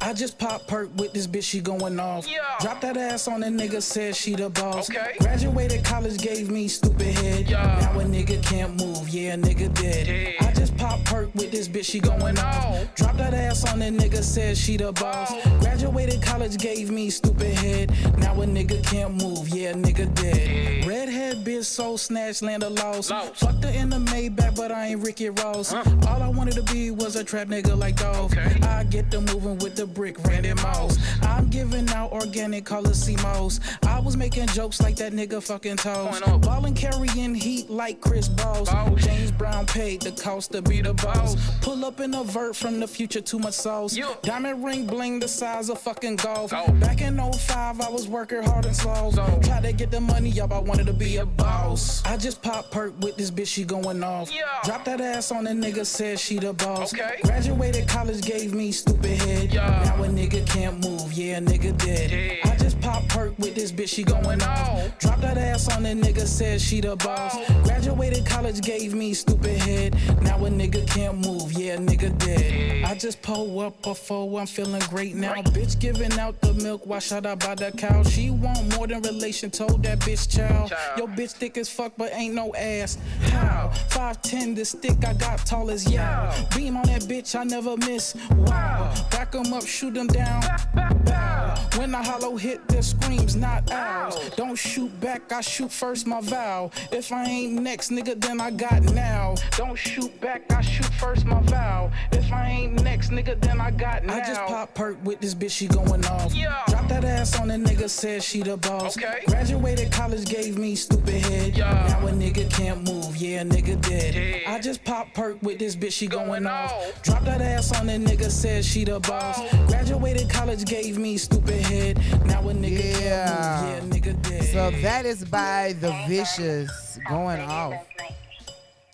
I just pop perk with this bitch, she going off. Yeah. Drop that ass on a nigga, said she the boss. Okay. Graduated college, gave me stupid head. Yeah. Now a nigga can't move, yeah, a nigga dead. Yeah. I just pop perk with this bitch, she going off. Drop that ass on a nigga, said she the boss. Graduated college, gave me stupid head. Now a nigga can't move, yeah, a nigga dead. Yeah. Redhead bitch, soul snatch, land of lost. Fucked her in the Maybach, but I ain't Ricky Ross. All I wanted to be was a trap nigga like Dolph. Okay. I get the moving with the brick, Randy Moss. I'm giving out organic, call it C-Moss. I was making jokes like that nigga fucking toast. Ballin' carrying heat like Chris Boss. James Brown paid the cost to be the boss. Pull up in a vert from the future, too much sauce. Diamond ring bling the size of fucking golf. Back in 05, I was working hard and slow. Tried to get the money up, I wanted to be a boss. I just pop perk with this bitch, she going off. Drop that ass on a nigga, said she the boss. Graduated college, gave me stupid head. Now a nigga can't move, yeah, a nigga dead. I just pop perk with this bitch, she going off. Drop that ass on a nigga, said she the boss. Graduated college, gave me stupid head. Now a nigga can't move, yeah, a nigga dead. I just pull up before I'm feeling great now. Bitch giving out the milk, why should I buy that cow? She want more than relation, told that bitch child. Yo bitch thick as fuck, but ain't no ass. How? 5'10", the stick I got tall as yeah. Beam on that bitch, I never miss. Wow. Back 'em up, shoot 'em down. Bow. When the hollow hit, the screams, not owls. Don't shoot back, I shoot first, my vow. If I ain't next, nigga, then I got now. Don't shoot back, I shoot first, my vow. If I ain't next, nigga, then I got now. I just pop perk with this bitch, she going off. Drop that ass on a nigga, said she the boss. Graduated college, gave me stupid head. Now a nigga can't move, yeah, a nigga dead. I just pop perk with this bitch, she going off. Drop that ass on a nigga, said she the boss. Graduated college, gave me stupid head. Now a nigga can't move, yeah, a nigga dead. So that is by The Vicious, going off.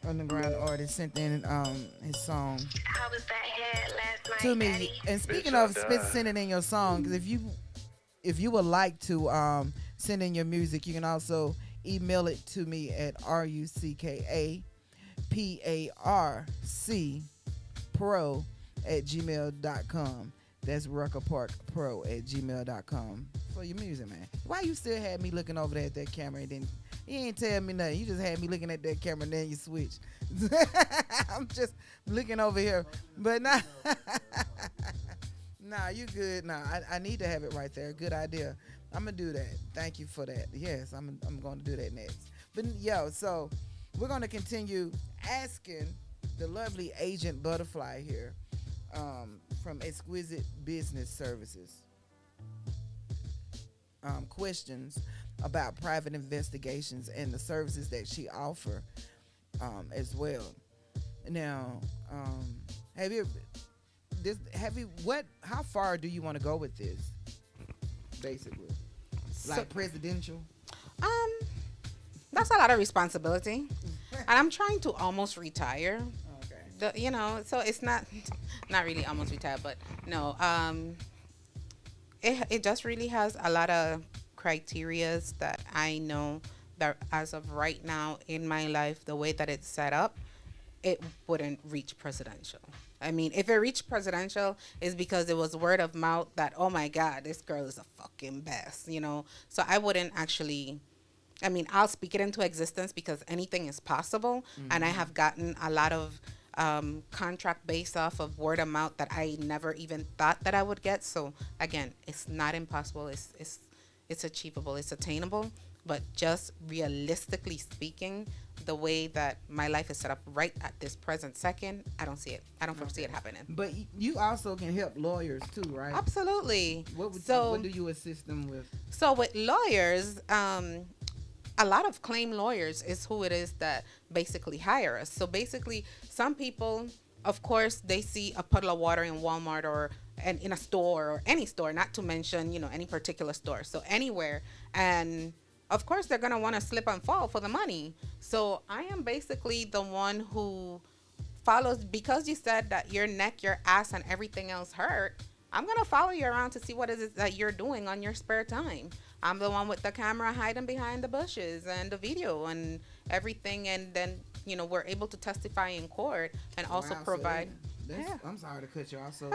Underground artist sent in his song to me. And speaking of sending in your song, because if you would like to send in your music, you can also email it to me at ruckaparkpro@gmail.com. That's ruckaparkpro@gmail.com for your music, man. Why you still had me looking over there at that camera and then you ain't tell me nothing? You just had me looking at that camera and then you switch. I'm just looking over here, but nah, nah, you good. Nah, I need to have it right there. Good idea. I'm gonna do that. Thank you for that. Yes, I'm gonna do that next. But yo, so we're gonna continue asking the lovely Agent Butterfly here from Exquisite Business Services questions about private investigations and the services that she offer as well. Now, how far do you want to go with this? Basically, like presidential. That's a lot of responsibility, and I'm trying to almost retire. Okay. So it's not really almost retired, but no. It just really has a lot of criterias that I know that as of right now in my life, the way that it's set up, it wouldn't reach presidential. I mean, if it reached presidential, it's because it was word of mouth that, oh my God, this girl is a fucking best, So I wouldn't actually, I'll speak it into existence because anything is possible. Mm-hmm. And I have gotten a lot of contract based off of word of mouth that I never even thought that I would get. So again, it's not impossible. It's achievable. It's attainable. But just realistically speaking, the way that my life is set up right at this present second, I don't see it. I don't foresee it happening. But you also can help lawyers too, right? Absolutely. What do you assist them with? So with lawyers, a lot of claim lawyers is who it is that basically hire us. So basically, some people, of course, they see a puddle of water in Walmart or in a store or any store, not to mention, any particular store. So anywhere. And of course, they're going to want to slip and fall for the money. So I am basically the one who follows, because you said that your neck, your ass, and everything else hurt. I'm going to follow you around to see what it is that you're doing on your spare time. I'm the one with the camera hiding behind the bushes and the video and everything. And then, we're able to testify in court and also provide. So I'm sorry to cut you off. So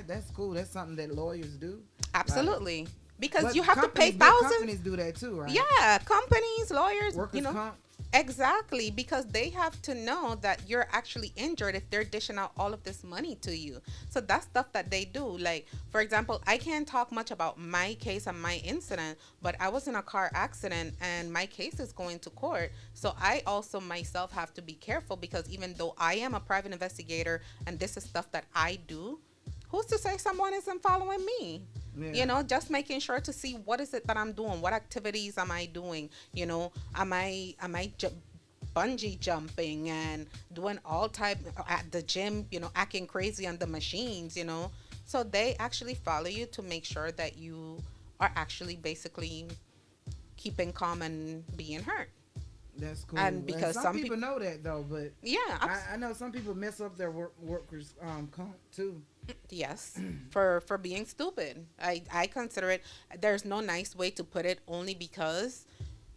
that's cool. That's something that lawyers do. Absolutely. Because you have to pay thousands. Companies do that too, right? Yeah, companies, lawyers, workers' comp. Exactly, because they have to know that you're actually injured if they're dishing out all of this money to you. So that's stuff that they do. Like, for example, I can't talk much about my case and my incident, but I was in a car accident and my case is going to court. So I also myself have to be careful, because even though I am a private investigator and this is stuff that I do, who's to say someone isn't following me? Yeah. Just making sure to see what is it that I'm doing, what activities am I doing, am I bungee jumping and doing all type at the gym, acting crazy on the machines, so they actually follow you to make sure that you are actually basically keeping calm and being hurt. That's cool. And because some people know that though, but yeah, I know some people mess up their workers comp too. Yes, for being stupid. I consider it, there's no nice way to put it, only because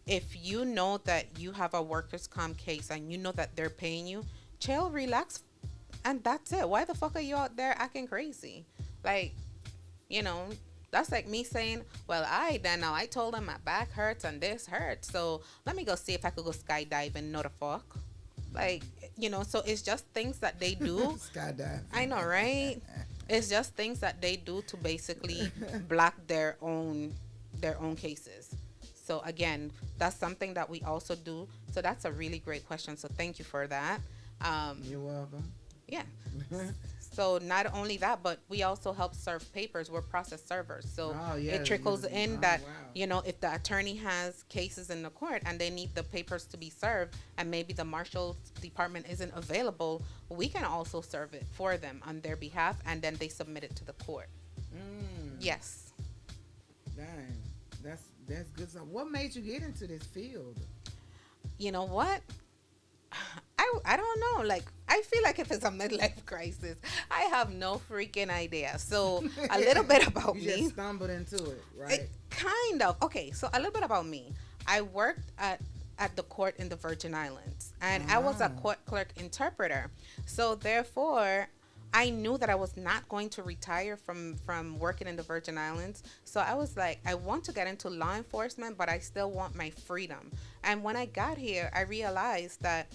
if you know that you have a workers' comp case and you know that they're paying you, chill, relax, and that's it. Why the fuck are you out there acting crazy? Like, That's like me saying, well, I told them my back hurts and this hurts, so let me go see if I could go skydiving. No the fuck. Like, so it's just things that they do. Skydive. I know, right? It's just things that they do to basically block their own cases. So again, that's something that we also do. So that's a really great question. So thank you for that. You're welcome. Yeah. So not only that, but we also help serve papers. We're process servers. So it trickles in that, if the attorney has cases in the court and they need the papers to be served and maybe the marshal's department isn't available, we can also serve it for them on their behalf, and then they submit it to the court. Yes. Dang. That's good stuff. What made you get into this field? You know what? I don't know. Like, I feel like if it's a midlife crisis, I have no freaking idea. So a little bit about you me. Just stumbled into it, right? Kind of. Okay, so a little bit about me. I worked at the court in the Virgin Islands, and I was a court clerk interpreter. So therefore, I knew that I was not going to retire from working in the Virgin Islands. So I was like, I want to get into law enforcement, but I still want my freedom. And when I got here, I realized that,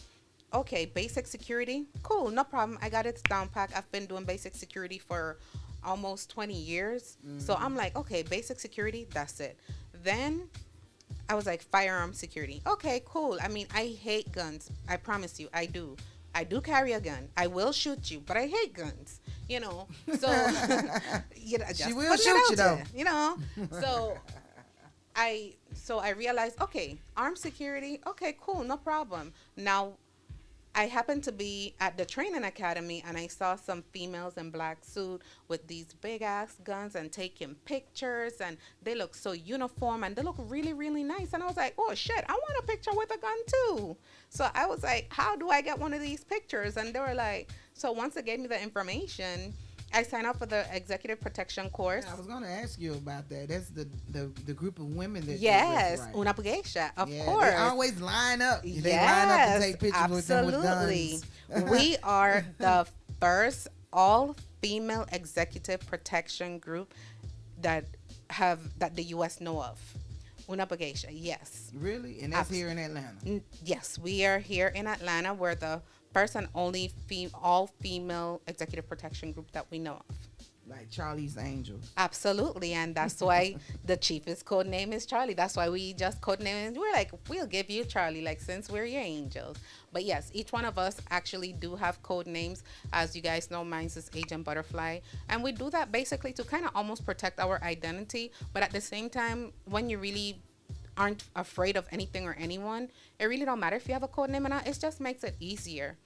okay, basic security, cool, no problem. I got it down pat. I've been doing basic security for almost 20 years. So I'm like, okay, basic security, that's it. Then I was like, firearm security. Okay, cool. I mean, I hate guns. I promise you, I do. I do carry a gun. I will shoot you, but I hate guns. So just she will putting it shoot out you though. there, So I realized, okay, armed security. Okay, cool, no problem. Now, I happened to be at the training academy, and I saw some females in black suit with these big ass guns and taking pictures, and they look so uniform and they look really, really nice. And I was like, oh shit, I want a picture with a gun too. So I was like, how do I get one of these pictures? And they were like, so once they gave me the information, I signed up for the executive protection course. I was going to ask you about that. That's the group of women that. Yes, right? una pugesha, of course. They always line up. They line up and take pictures with them with guns. We are the first all-female executive protection group that the U.S. know of. Una pugesha, yes. Really? And that's here in Atlanta? Yes, we are here in Atlanta. We're the first and only all-female executive protection group that we know of. Like Charlie's Angels. Absolutely, and that's why the chief's code name is Charlie. That's why we just code name. We're like, we'll give you Charlie, like, since we're your angels. But yes, each one of us actually do have code names. As you guys know, mine is Agent Butterfly, and we do that basically to kind of almost protect our identity. But at the same time, when you really aren't afraid of anything or anyone, it really don't matter if you have a code name or not. It just makes it easier.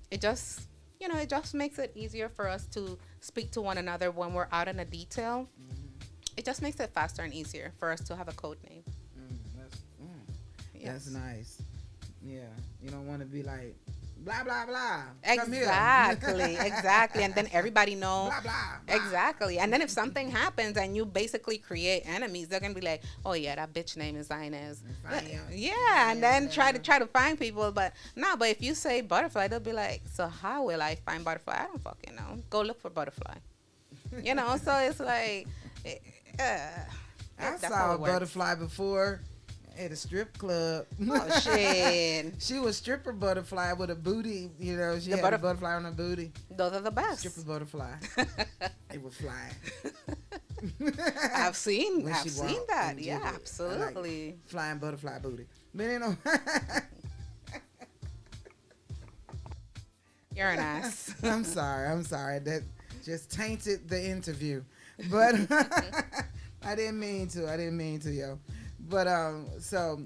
It just makes it easier for us to speak to one another when we're out in a detail. It just makes it faster and easier for us to have a code name. That's nice. Yeah, you don't want to be like blah blah blah. Exactly. And then everybody know blah, blah, blah. Exactly. And then if something happens and you basically create enemies, they're gonna be like, oh yeah, that bitch name is Inez. And then try to find people. But if you say Butterfly, they'll be like, so how will I find Butterfly? I don't fucking know. Go look for Butterfly. So it's like I saw a butterfly before at a strip club. Oh shit! She was stripper butterfly with a booty. She had a butterfly on her booty. Those are the best. Stripper butterfly. They were flying. I've seen that. Yeah, absolutely. Like flying butterfly booty. But you're an ass. I'm sorry. That just tainted the interview. But I didn't mean to, yo. But so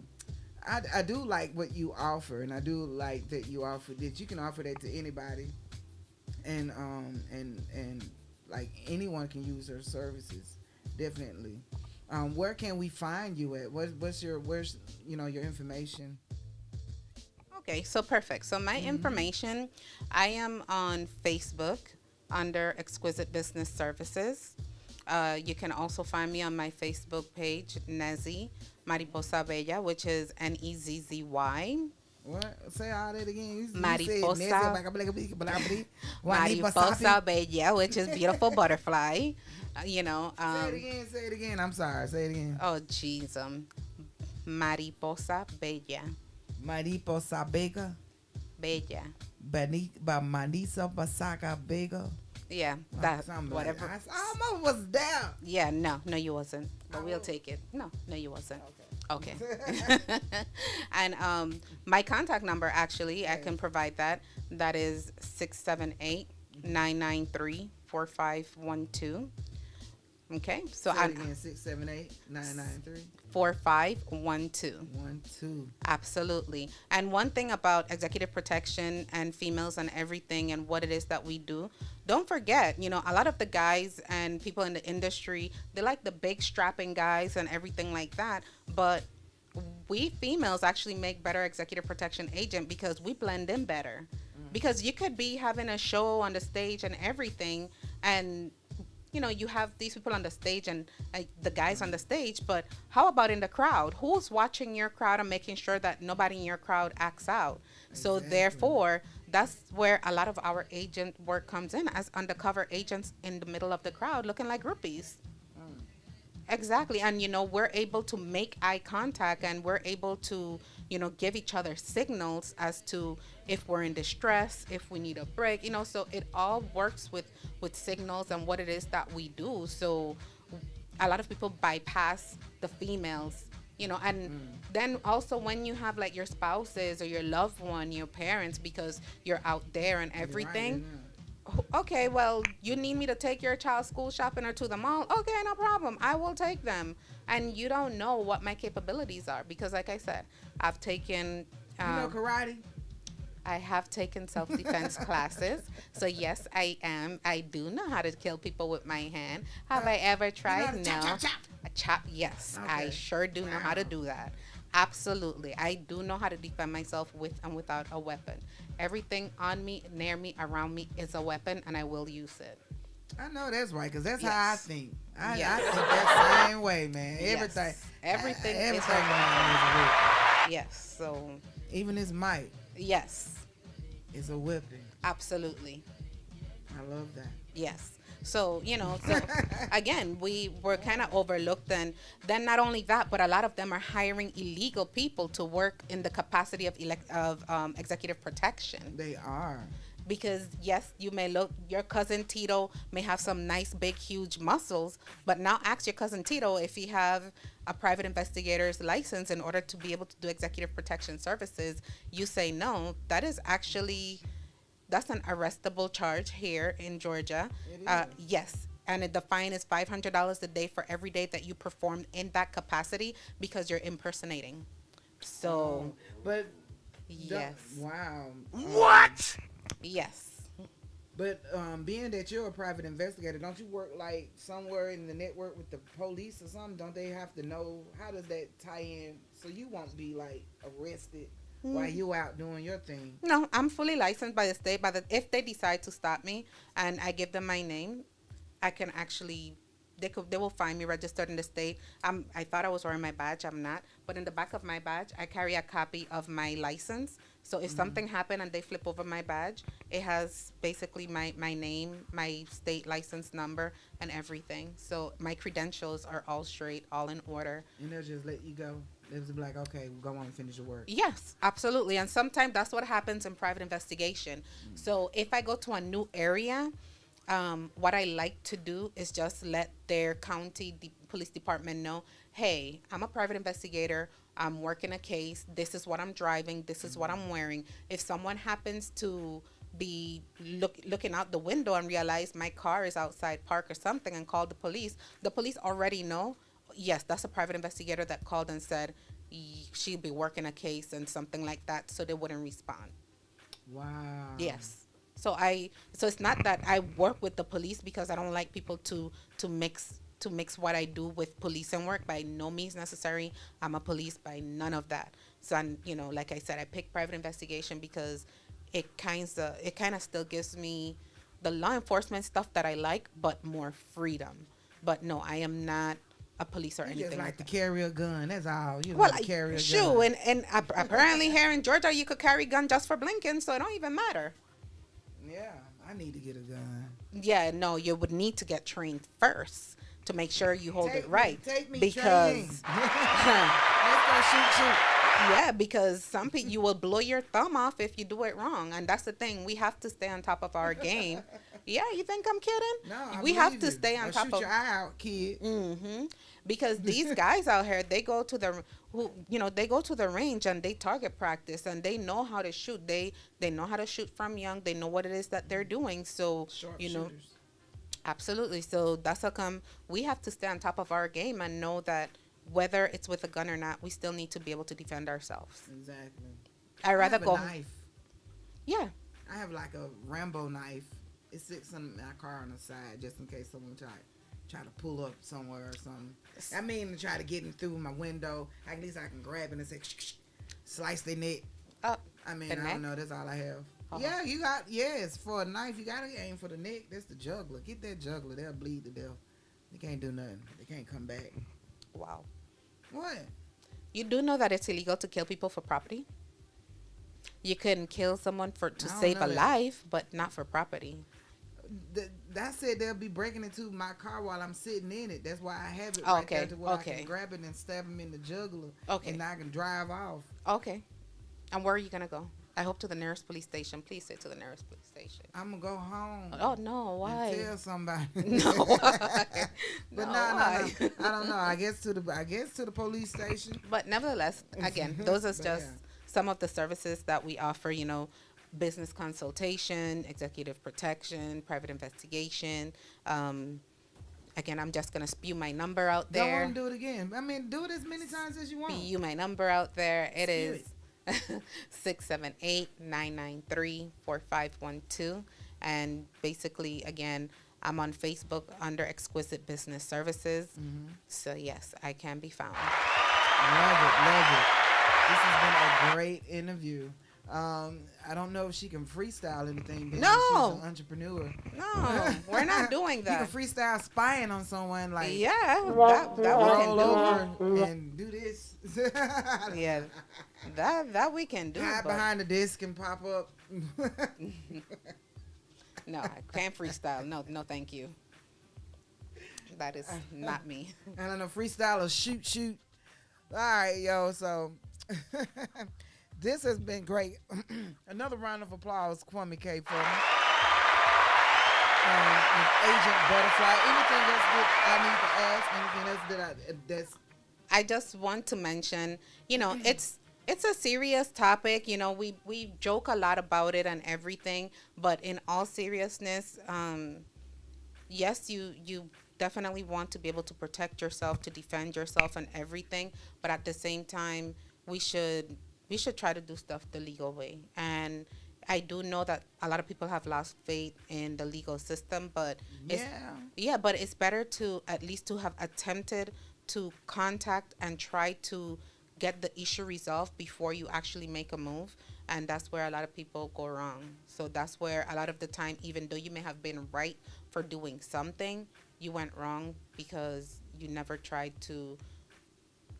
I do like what you offer, and I do like that you offer that you can offer that to anybody, and like anyone can use your services, definitely. Where can we find you at? Where's your information? Okay, so perfect. So my information, I am on Facebook under Exquisite Business Services. You can also find me on my Facebook page, Nezzy Mariposa Bella, which is Nezzy. What? Say all that again. You Mariposa. Mariposa bella, which is beautiful butterfly. say it again. Say it again. I'm sorry. Say it again. Oh, jeez. Mariposa bella. Mariposa bega. Bella. Manisa basaka bega. Yeah, that whatever. Like, I almost was down. Yeah, no, you wasn't. But we'll take it. No, you wasn't. Okay. And my contact number, actually, I can provide that. That is 678-993-4512. Okay, so I'm again 678-993 4512. 12. Absolutely. And one thing about executive protection and females and everything and what it is that we do, don't forget, a lot of the guys and people in the industry, they like the big strapping guys and everything like that. But we females actually make better executive protection agent because we blend in better. Because you could be having a show on the stage and everything, and you have these people on the stage and the guys on the stage, but how about in the crowd? Who's watching your crowd and making sure that nobody in your crowd acts out? So therefore, that's where a lot of our agent work comes in, as undercover agents in the middle of the crowd looking like groupies. Exactly. And, we're able to make eye contact, and we're able to, give each other signals as to if we're in distress, if we need a break, so it all works with signals and what it is that we do. So a lot of people bypass the females, and then also when you have like your spouses or your loved one, your parents, because you're out there and everything. Okay, well, you need me to take your child school shopping or to the mall? Okay, no problem. I will take them. And you don't know what my capabilities are because, like I said, I've taken... karate? I have taken self-defense classes. So, yes, I am. I do know how to kill people with my hand. Have I ever tried? No. Chop, yes. Okay. I sure do know how to do that. Absolutely. I do know how to defend myself with and without a weapon. Everything on me, near me, around me is a weapon, and I will use it. I know that's right, because that's how I think. I think that same way, man. Everything. Everything is a weapon. Yes. So even his mic. Yes. It's a weapon. Absolutely. I love that. Yes. So, so again, we were kind of overlooked. And then not only that, but a lot of them are hiring illegal people to work in the capacity of executive protection. They are. Because, yes, you may look, your cousin Tito may have some nice, big, huge muscles, but now ask your cousin Tito if he have a private investigator's license in order to be able to do executive protection services. You say no. That is actually... That's an arrestable charge here in Georgia. Yes. And the fine is $500 a day for every day that you performed in that capacity because you're impersonating. So. But. Yes. Wow. What? Yes. But being that you're a private investigator, don't you work like somewhere in the network with the police or something? Don't they have to know? How does that tie in so you won't be like arrested while you out doing your thing? No, I'm fully licensed by the state. If they decide to stop me and I give them my name, I can actually, they will find me registered in the state. I thought I was wearing my badge. I'm not. But in the back of my badge, I carry a copy of my license. So if something happened and they flip over my badge, it has basically my name, my state license number, and everything. So my credentials are all straight, all in order. And they'll just let you go. They'll just be like, okay, we'll go on and finish your work. Yes, absolutely. And sometimes that's what happens in private investigation. So if I go to a new area, what I like to do is just let their county police department know, hey, I'm a private investigator. I'm working a case. This is what I'm driving. This is what I'm wearing. If someone happens to be looking out the window and realize my car is outside park or something and call the police already know, yes, that's a private investigator that called and said she'd be working a case and something like that, so they wouldn't respond. Wow. Yes. So it's not that I work with the police because I don't like people to mix what I do with police and work. By no means necessary. I'm a police, by none of that. So I'm, like I said, I picked private investigation because it kind of still gives me the law enforcement stuff that I like, but more freedom. But no, I am not a police or You anything just like that. to carry a gun. That's all. You Well, like to carry a shoot, gun. and apparently here in Georgia you could carry gun just for blinking, so it don't even matter. Yeah, I need to get a gun. Yeah, no, you would need to get trained first to make sure you hold it right. Take me because training. Let's go shoot. yeah, because some people you will blow your thumb off if you do it wrong, and that's the thing. We have to stay on top of our game. Yeah, you think I'm kidding? No, we have to stay on I'll top shoot of. your eye out, kid. Because these guys out here, they go to the range and they target practice and they know how to shoot. They know how to shoot from young. They know what it is that they're doing. So Sharpshooters. absolutely. So that's how come we have to stay on top of our game and know that whether it's with a gun or not, we still need to be able to defend ourselves. Exactly. I'd rather I have go. a knife. Yeah. I have like a Rambo knife. It sits in my car on the side just in case someone try to pull up somewhere or something. I mean, to try to get in through my window. At least I can grab it and say, slice their neck. I mean, I don't know. That's all I have. Yeah, you got, yes, for a knife, you got to aim for the neck. That's the juggler. Get that juggler. They'll bleed to death. They can't do nothing. They can't come back. Wow. What? You do know that it's illegal to kill people for property? You can kill someone to save a life, but not for property. That said, they'll be breaking into my car while I'm sitting in it. That's why I have it right there to where I can grab it and stab them in the jugular. And I can drive off. Okay. And where are you going to go? I hope to the nearest police station. Please say to the nearest police station. I'm going to go home. Oh, no. Why? And tell somebody. No. Why? But no. I don't know. I guess to the police station. But nevertheless, again, those are just some of the services that we offer, business consultation, executive protection, private investigation. Again, I'm just going to spew my number out there. Don't do it again. I mean, do it as many times as you want. Spew my number out there. It is 678-993-4512. And basically, again, I'm on Facebook under Exquisite Business Services. So, yes, I can be found. Love it. This has been a great interview. I don't know if she can freestyle anything. She's an entrepreneur. No, we're not doing that. You can freestyle spying on someone, like that we can roll over and do this. Yeah, that we can do. Hide behind the desk and pop up. No, I can't freestyle. No, thank you. That is not me. I don't know, freestyle or shoot. All right, yo. So. This has been great. Another round of applause, Kwame K. for me. Agent Butterfly. Anything else that I need to ask? Anything else that's? I just want to mention, it's a serious topic. We joke a lot about it and everything, but in all seriousness, yes, you definitely want to be able to protect yourself, to defend yourself and everything, but at the same time, we should try to do stuff the legal way. And I do know that a lot of people have lost faith in the legal system, but but it's better to at least to have attempted to contact and try to get the issue resolved before you actually make a move. And that's where a lot of people go wrong. So that's where a lot of the time, even though you may have been right for doing something, you went wrong because you never tried to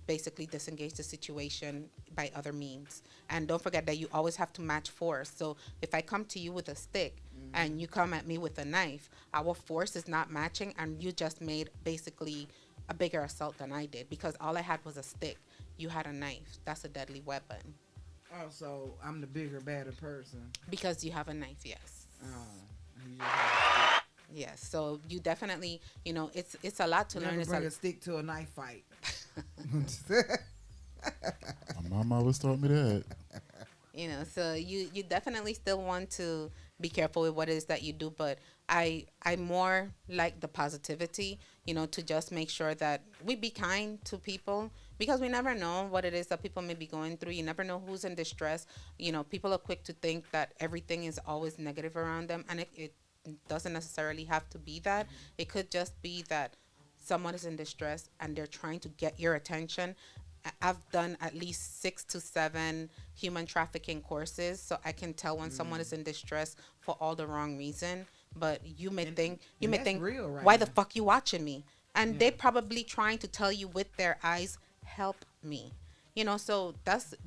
basically disengage the situation by other means. And don't forget that you always have to match force. So if I come to you with a stick and you come at me with a knife, our force is not matching, and you just made basically a bigger assault than I did, because all I had was a stick. You had a knife. That's a deadly weapon. Oh, so I'm the bigger, badder person. Because you have a knife, yes. Oh. Yes, so you definitely, it's a lot to learn. Never bring a stick to a knife fight. My mama always taught me that. So you definitely still want to be careful with what it is that you do, but I more like the positivity, to just make sure that we be kind to people, because we never know what it is that people may be going through. You never know who's in distress. People are quick to think that everything is always negative around them, and it doesn't necessarily have to be that. It could just be that someone is in distress and they're trying to get your attention. I've done at least 6 to 7 human trafficking courses, so I can tell when someone is in distress for all the wrong reason. But you may think, real right why now. the fuck you watching me? and they're probably trying to tell you with their eyes, help me. So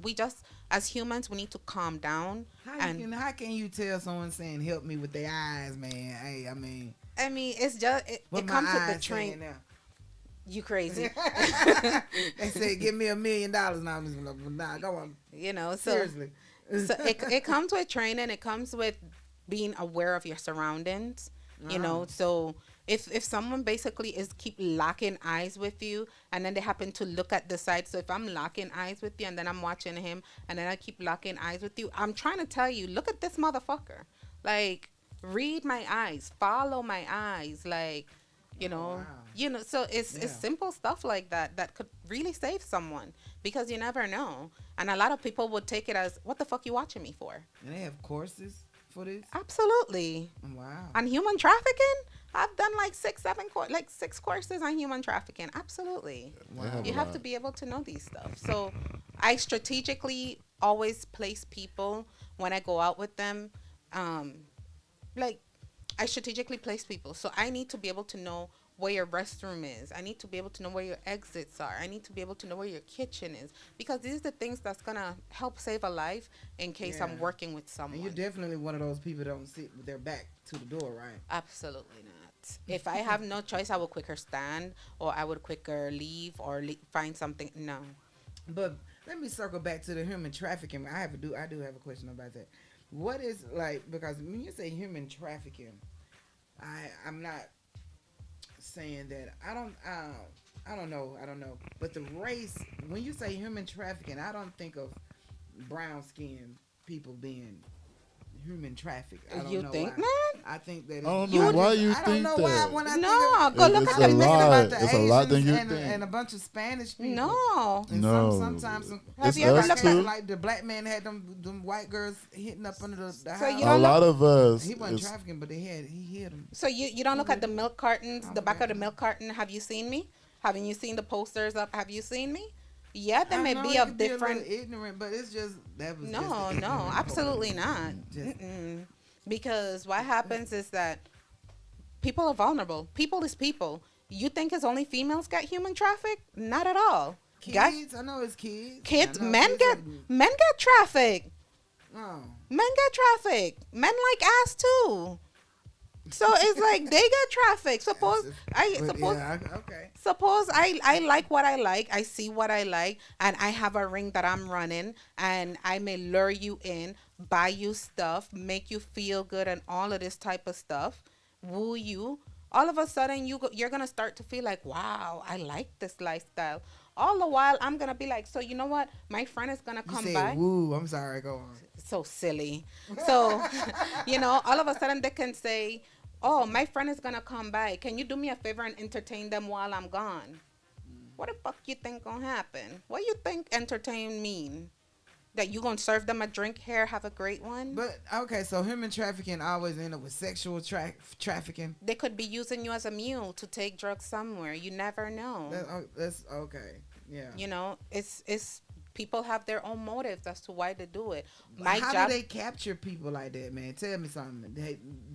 we just, as humans, we need to calm down. How can you tell someone saying help me with their eyes, man? Hey, I mean, it's just, it comes with the train. Now? You crazy. They say, give me $1 million. Now I'm just nah, go on. Seriously. So it comes with training. It comes with being aware of your surroundings. So if someone basically is keep locking eyes with you, and then they happen to look at the side. So if I'm locking eyes with you and then I'm watching him and then I keep locking eyes with you, I'm trying to tell you, look at this motherfucker. Like, read my eyes, follow my eyes. Like, so it's simple stuff like that could really save someone, because you never know. And a lot of people would take it as, what the fuck you watching me for? And they have courses for this? Absolutely. Wow. On human trafficking? I've done like 6 courses on human trafficking. Absolutely. Wow. You have to be able to know these stuff. So I strategically always place people when I go out with them. I strategically place people. So I need to be able to know where your restroom is. I need to be able to know where your exits are. I need to be able to know where your kitchen is, because these are the things that's going to help save a life in case I'm working with someone. And you're definitely one of those people that don't sit with their back to the door, right? Absolutely not. If I have no choice, I will quicker stand, or I would quicker leave, or find something. No. But let me circle back to the human trafficking. I do have a question about that. What is, because when you say human trafficking, I'm not saying that I don't know, but the race, when you say human trafficking, I don't think of brown skinned people being human trafficked. I don't you know think, why. man? I think that I don't know why you think that. Go look It's at a the lot. It's a lot than you think. And a bunch of Spanish people. No. And no. sometimes have you ever looked at, like the black man had them white girls hitting up under the house. A lot of us. He wasn't trafficking, but he hit them. So you don't look at the milk cartons, the back of the milk carton. Have you seen me? Haven't you seen the posters up? Have you seen me? Yeah, they may be of different. Ignorant, but it's just that was. No, absolutely not. Because what happens is that people are vulnerable. People is people. You think it's only females get human trafficked? Not at all. Kids, I know it's kids. Kids, men get trafficked. Oh. Men get trafficked. Men like ass too. So it's like they get trafficked. Suppose I like what I like. I see what I like, and I have a ring that I'm running, and I may lure you in, buy you stuff, make you feel good, and all of this type of stuff, woo you. All of a sudden, you're gonna start to feel like, wow, I like this lifestyle. All the while, I'm gonna be like, so you know what? My friend is gonna come by. Woo, I'm sorry, go on. So silly. So, all of a sudden they can say, oh, my friend is gonna come by. Can you do me a favor and entertain them while I'm gone? What the fuck you think gonna happen? What you think entertain mean? That you gonna serve them a drink here, have a great one? But okay, so human trafficking always end up with sexual trafficking. They could be using you as a mule to take drugs somewhere. You never know. That's okay. Yeah. It's people have their own motives as to why they do it. How do they capture people like that, man? Tell me something.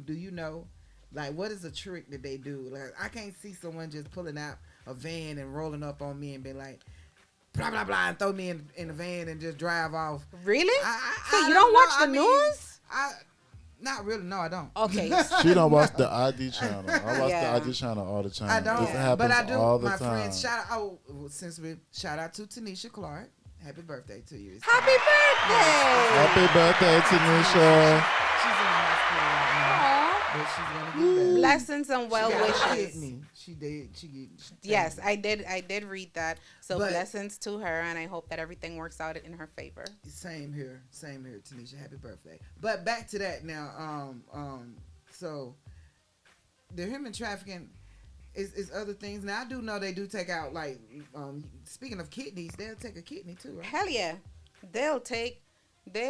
Do you know? Like, what is a trick that they do? Like, I can't see someone just pulling out a van and rolling up on me and be like, blah, blah, blah, and throw me in the van and just drive off. Really? So you don't watch the news? Not really. No, I don't. Okay. She don't watch the ID channel. I watch the ID channel all the time. I don't. This happens but I do. All the my time. friends, shout out to Tanisha Clark. Happy birthday to you. Happy birthday. Happy birthday, Tanisha. She's in the hospital right now, but she's gonna get better. Blessings and well wishes. She did. Yes, I did read that. So blessings to her, and I hope that everything works out in her favor. Same here, Tanisha. Happy birthday. But back to that now. So the human trafficking is other things. Now I do know they do take out, like, speaking of kidneys, they'll take a kidney too, right? Hell yeah, they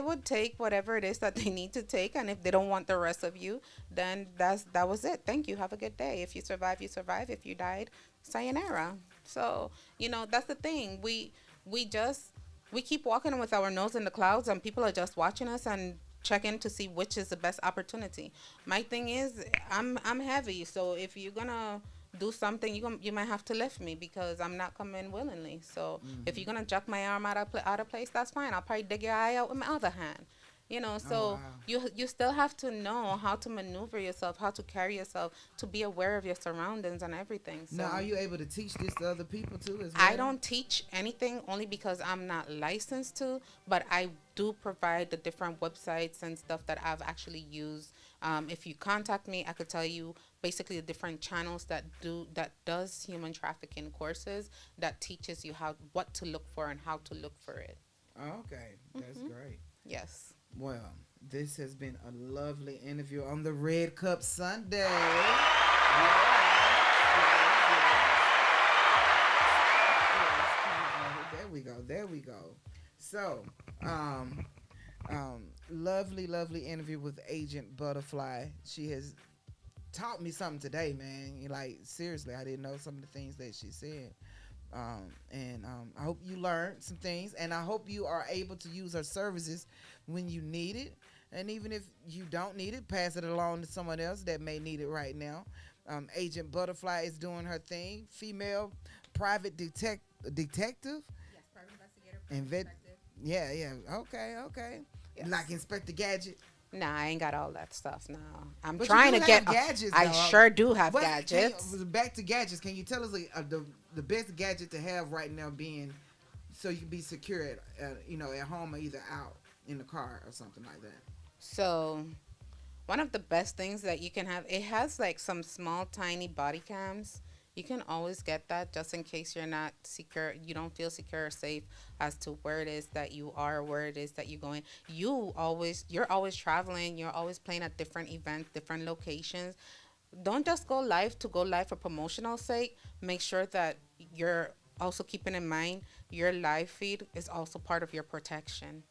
would take whatever it is that they need to take, and if they don't want the rest of you, then that was it. Thank you. Have a good day. If you survive, you survive. If you died, sayonara. So that's the thing. We keep walking with our nose in the clouds, and people are just watching us and checking to see which is the best opportunity. My thing is, I'm heavy, so if you're gonna do something, you might have to lift me because I'm not coming willingly. So if you're gonna jerk my arm out of place, that's fine. I'll probably dig your eye out with my other hand. You know, so you still have to know how to maneuver yourself, how to carry yourself, to be aware of your surroundings and everything. So now, are you able to teach this to other people too as well? I don't teach anything only because I'm not licensed to, but I do provide the different websites and stuff that I've actually used. If you contact me, I could tell you basically the different channels that does human trafficking courses that teaches you what to look for and how to look for it. Okay, that's great. Yes. Well, this has been a lovely interview on the Red Cup Sunday. There we go. So, lovely interview with Agent Butterfly. She has taught me something today, man. Like, seriously, I didn't know some of the things that she said. I hope you learned some things, and I hope you are able to use her services when you need it. And even if you don't need it, pass it along to someone else that may need it right now. Agent Butterfly is doing her thing. Female private detective. Yes, private investigator. Yeah. Okay. Yes. Like Inspector Gadget. Nah, I ain't got all that stuff. No, I'm But trying you to do get. have gadgets, I though. sure do have What- gadgets. Back to gadgets. Can you tell us the best gadget to have right now, being so you can be secure at home or either out in the car or something like that? So, one of the best things that you can have, it has like some small, tiny body cams. You can always get that just in case you're not secure, you don't feel secure or safe as to where it is that you are, where it is that you're going. You're always traveling, you're always playing at different events, different locations. Don't just go live for promotional sake. Make sure that you're also keeping in mind your live feed is also part of your protection.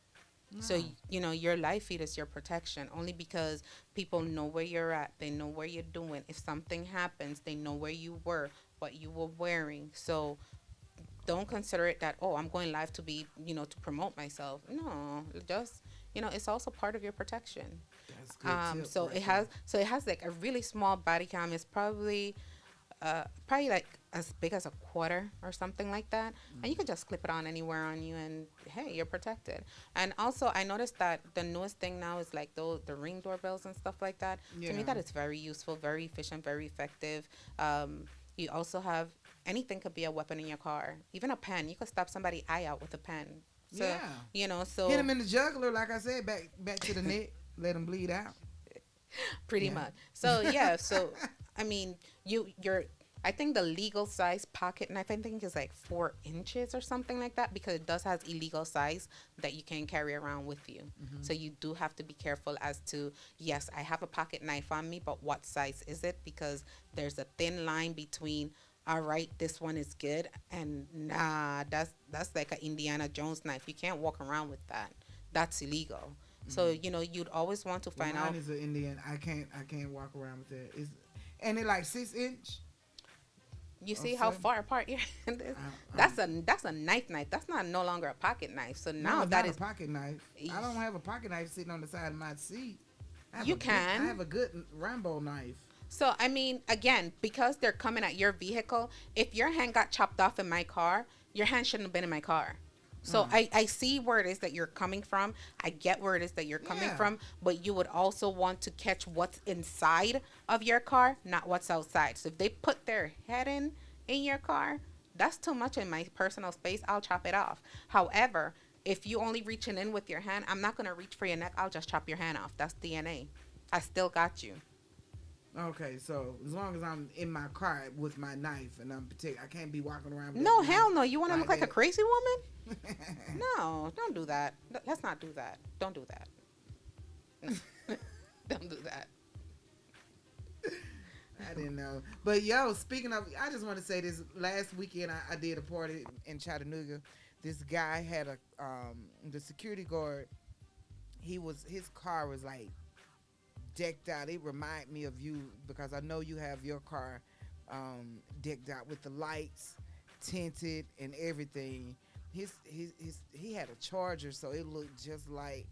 So, your live feed is your protection only because people know where you're at. They know where you're doing. If something happens, they know where you were, what you were wearing. So don't consider it that, I'm going live to be, to promote myself. No, just, it's also part of your protection. That's good tip So right it has like a really small body cam. It's probably like as big as a quarter or something like that, and you can just clip it on anywhere on you, and hey, you're protected. And also, I noticed that the newest thing now is like the Ring doorbells and stuff like that. To me, that is very useful, very efficient, very effective. You also have anything could be a weapon in your car, even a pen. You could stop somebody's eye out with a pen. So, so hit him in the jugular, like I said, back to the neck, let him bleed out. Pretty much. So so I mean, I think the legal size pocket knife, I think, is like 4 inches or something like that, because it does have illegal size that you can carry around with you. So you do have to be careful as to, yes, I have a pocket knife on me, but what size is it? Because there's a thin line between, all right, this one is good, and nah, that's like an Indiana Jones knife. You can't walk around with that. That's illegal. So, you'd always want to find out. Mine is an Indian. I can't walk around with that. And it like 6 inch. You see how far apart your hand is? That's a knife. That's no longer a pocket knife. So now no, that not is a pocket knife. I don't have a pocket knife sitting on the side of my seat. I have a good Rambo knife. So I mean, again, because they're coming at your vehicle, if your hand got chopped off in my car, your hand shouldn't have been in my car. So I see where it is that you're coming from. I get where it is that you're coming from, but you would also want to catch what's inside of your car, not what's outside. So if they put their head in your car, that's too much in my personal space. I'll chop it off. However, if you only reaching in with your hand, I'm not going to reach for your neck. I'll just chop your hand off. That's DNA. I still got you. Okay, so as long as I'm in my car with my knife and I'm protected, I can't be walking around with No, that hell knife no. You want to like look like a that. crazy woman? No, don't do that. Let's not do that. Don't do that. Don't do that. I didn't know. But speaking of, I just want to say this. Last weekend I did a party in Chattanooga. This guy had the security guard. His car was like decked out. It reminded me of you, because I know you have your car decked out with the lights tinted and everything. He had a Charger, so it looked just like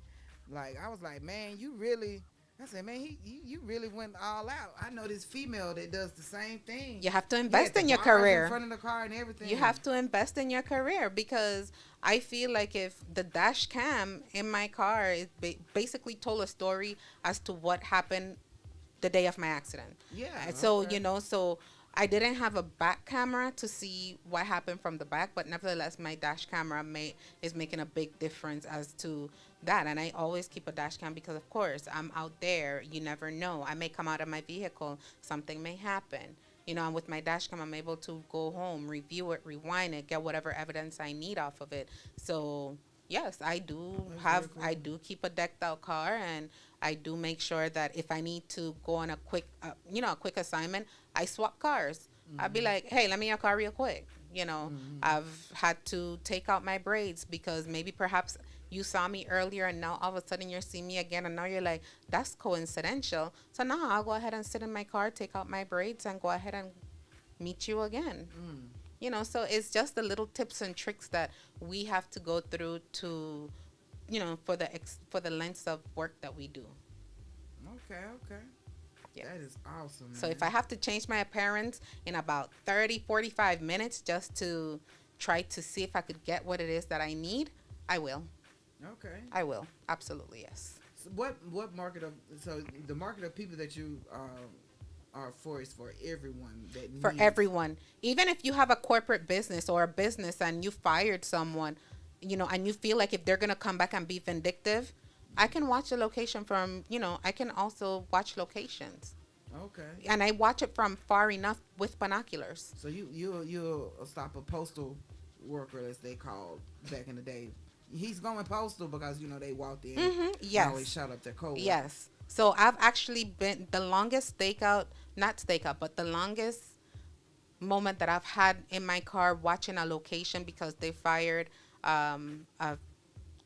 I was like, man, you really I said, man, you really went all out. I know this female that does the same thing. You have to Yeah, invest the in your bars career. in front of the car and everything. You have to invest in your career, because I feel like if the dash cam in my car is basically told a story as to what happened the day of my accident. Yeah. And so, okay. you know, so I didn't have a back camera to see what happened from the back, but nevertheless, my dash camera is making a big difference as to that. And I always keep a dash cam because, of course, I'm out there. You never know. I may come out of my vehicle. Something may happen. You know, and with my dash cam, I'm able to go home, review it, rewind it, get whatever evidence I need off of it. So, yes, I do keep a decked out car, and I do make sure that if I need to go on a quick, a quick assignment, I swap cars. I'd be like, hey, let me your car real quick. You know, I've had to take out my braids because maybe perhaps you saw me earlier and now all of a sudden you're seeing me again, and now you're like, that's coincidental. So now I'll go ahead and sit in my car, take out my braids, and go ahead and meet you again. You know, so it's just the little tips and tricks that we have to go through to, you know, for the lengths of work that we do. Okay. Yeah. That is awesome. So man. if I have to change my appearance in about 45 minutes just to try to see if I could get what it is that I need, I will. Okay. I will. Absolutely, yes. So what market of the market of people that you are for is for everyone that For needs. everyone. Even if you have a corporate business or a business and you fired someone, you know, and you feel like if they're going to come back and be vindictive, I can watch the location from, you know, I can also watch locations. Okay. And I watch it from far enough with binoculars. So you'll stop a postal worker, as they called back in the day. He's going postal because, you know, they walked in. Yes. And always shot up their coworker. Yes. So I've actually been the longest not stakeout, but the longest moment that I've had in my car watching a location because they fired a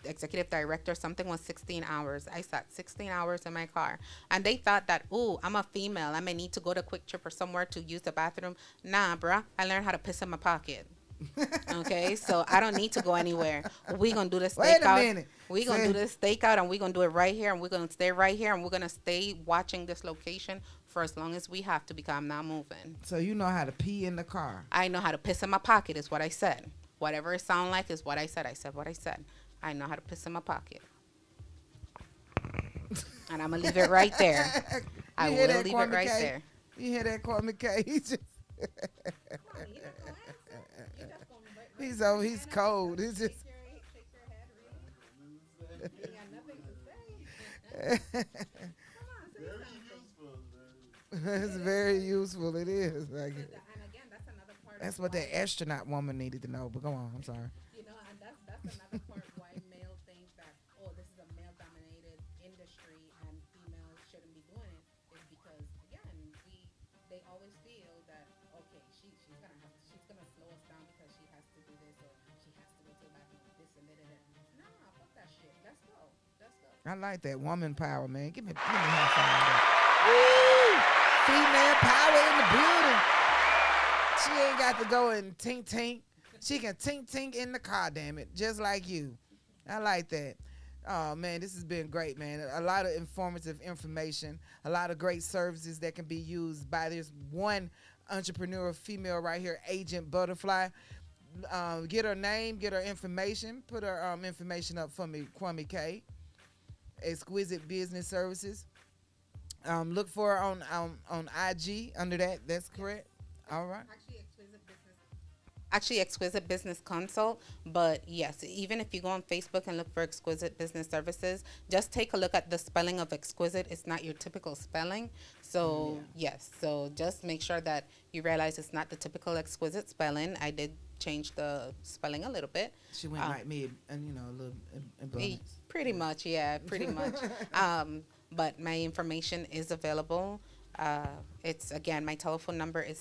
executive director. Something was 16 hours. I sat 16 hours in my car, and they thought that, ooh, I'm a female, I may need to go to Quick Trip or somewhere to use the bathroom. Nah, bruh, I learned how to piss in my pocket. Okay, so I don't need to go anywhere. We're gonna do the stakeout. Wait a minute. We're gonna do this stakeout, and we're gonna do it right here, and we're gonna stay right here, and we're gonna stay watching this location for as long as we have to, because I'm not moving. So you know how to pee in the car. I know how to piss in my pocket is what I said. Whatever it sound like is what I said. I said what I said. I know how to piss in my pocket. And I'm going to leave it right there. I will leave it right there. You hear that, Kwame K? He's cold. He's just... It's very useful. It is. Like, that's what that astronaut woman needed to know. But go on. I'm sorry. You know, and that's another part why male think that, oh, this is a male-dominated industry and females shouldn't be doing it, is because, again, they always feel that, okay, she's gonna slow us down because she has to do this, or she has to go to the bathroom with this and that. Nah, fuck that shit. Let's go. I like that woman power, man. Give me a high five. Woo! Female power in the building. She ain't got to go and tink. She can tink in the car, damn it, just like you. I like that. Oh, man, this has been great, man. A lot of informative information, a lot of great services that can be used by this one entrepreneur female right here, Agent Butterfly. Get her name, get her information, put her information up for me, Kwame K. Exquisite Business Services. Look for her on IG under that. That's correct. All right. Actually, Exquisite Business Consult. But yes, even if you go on Facebook and look for Exquisite Business Services, just take a look at the spelling of exquisite. It's not your typical spelling. So yes, so just make sure that you realize it's not the typical exquisite spelling. I did change the spelling a little bit. She went like me, and you know, a little abundance. Pretty much, yeah, pretty much. But my information is available. It's, again, my telephone number is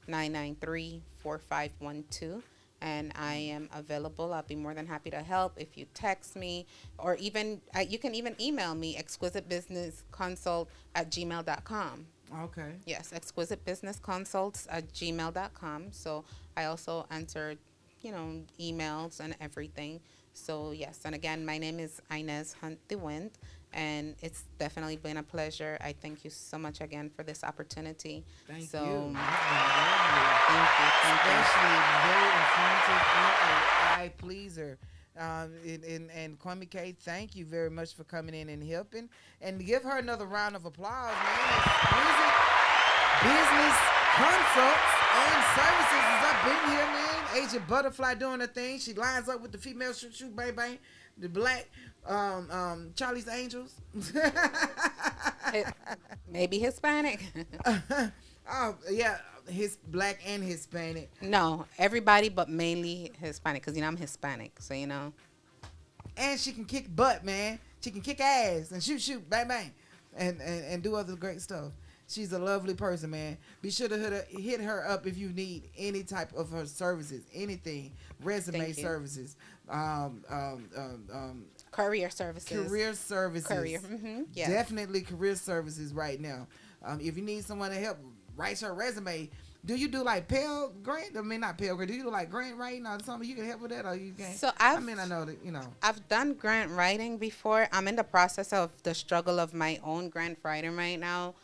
678-993-4512. And I am available. I'll be more than happy to help if you text me, or even you can even email me, exquisitebusinessconsult@gmail.com. Okay. Yes, exquisitebusinessconsults@gmail.com. So I also answer, you know, emails and everything. So yes, and again, my name is Inez Hunt DeWind, And it's definitely been a pleasure. I thank you so much again for this opportunity. Thank so, you. Thank you. Especially very informative and a eye pleaser. And Kwame K, thank you very much for coming in and helping. And give her another round of applause, man. XQUIZIT Business Consults and Services is up in here, man. Agent Butterfly doing her thing. She lines up with the female shoot bang bang, the black Charlie's Angels. Maybe Hispanic. Oh yeah, his black and Hispanic. No, everybody, but mainly Hispanic, because I'm Hispanic, so And she can kick butt, man. She can kick ass and shoot, bang bang, and do other great stuff. She's a lovely person, man. Be sure to hit her up if you need any type of her services, anything, resume services, career services. Career. Yes. Definitely career services right now. If you need someone to help write her resume, do you do like Pell Grant? I mean, not Pell Grant. Do you do like grant writing or something? You can help with that, or you can't? So I know that I've done grant writing before. I'm in the process of the struggle of my own grant writing right now.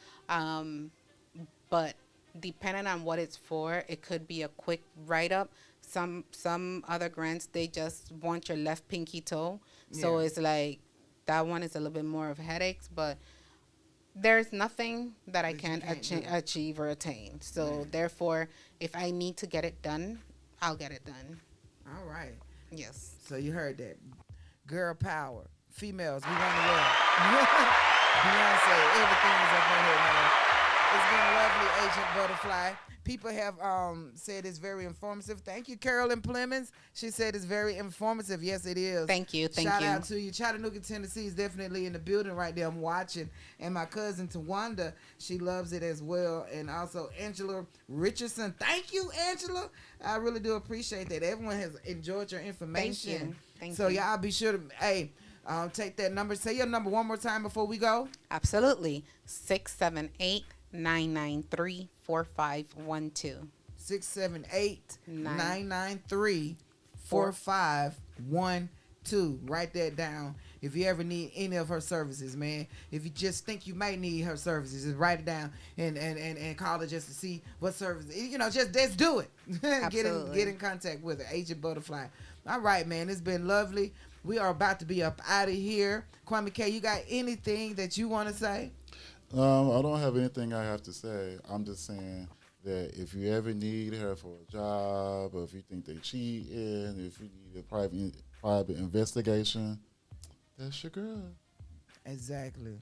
But depending on what it's for, it could be a quick write-up. Some other grants, they just want your left pinky toe. So it's like that one is a little bit more of headaches, but there's nothing that I can't achieve or attain. So therefore, if I need to get it done, I'll get it done. All right. Yes. So you heard that. Girl power. Females, we run the world. Beyonce, everything is up in here, man. It's been lovely, Agent Butterfly. People have said it's very informative. Thank you, Carolyn Plemons. She said it's very informative. Yes, it is. Thank you. Shout out to you. Chattanooga, Tennessee is definitely in the building right there. I'm watching. And my cousin, Tawanda, she loves it as well. And also Angela Richardson. Thank you, Angela. I really do appreciate that. Everyone has enjoyed your information. Thank you. Y'all be sure to, take that number. Say your number one more time before we go. Absolutely. 678-993-4512. 678-993-4512. Write that down. If you ever need any of her services, man. If you just think you might need her services, just write it down and call her just to see what service. Just do it. Get in contact with her. Agent Butterfly. All right, man. It's been lovely. We are about to be up out of here. Kwame K, you got anything that you want to say? I don't have anything I have to say. I'm just saying that if you ever need her for a job, or if you think they cheating, if you need a private investigation, that's your girl. Exactly.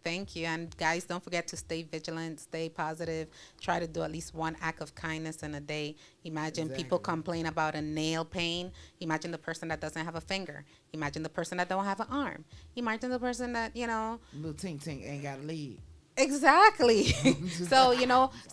Thank you. And guys, don't forget to stay vigilant, stay positive. Try to do at least one act of kindness in a day. Imagine people complain about a nail pain. Imagine the person that doesn't have a finger. Imagine the person that don't have an arm. Imagine the person that, little tink ain't got a leg. Exactly. So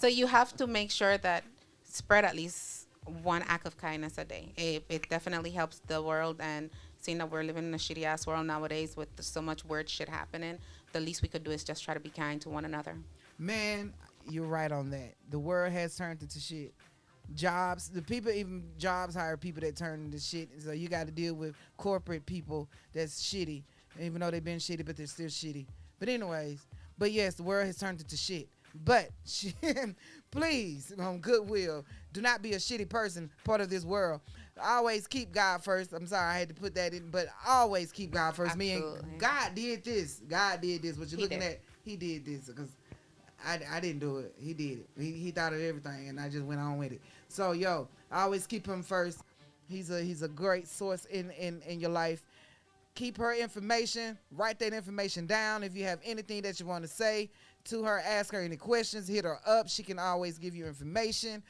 you have to make sure that spread at least one act of kindness a day. It definitely helps the world, and seeing that we're living in a shitty ass world nowadays with so much weird shit happening, the least we could do is just try to be kind to one another. Man, you're right on that. The world has turned into shit. Jobs hire people that turn into shit. So you got to deal with corporate people that's shitty, even though they've been shitty, but they're still shitty. But anyways, yes, the world has turned into shit. But please, goodwill, do not be a shitty person, part of this world. Always keep God first. I'm sorry I had to put that in, but always keep God first. Absolutely. Me and God did this. What you're looking at, He did this, because I didn't do it. He did it. He thought of everything, and I just went on with it. So always keep Him first. He's a great source in your life. Keep her information. Write that information down. If you have anything that you want to say to her, ask her any questions, hit her up. She can always give you information.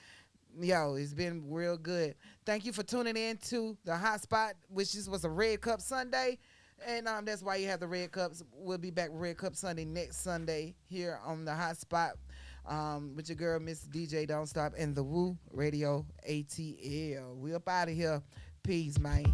It's been real good. Thank you for tuning in to the Hotspot, which was a Red Cup Sunday. And that's why you have the Red Cups. We'll be back with Red Cup Sunday next Sunday here on the Hotspot with your girl, Miss DJ Don't Stop, and the WOO Radio ATL. We up out of here. Peace, man.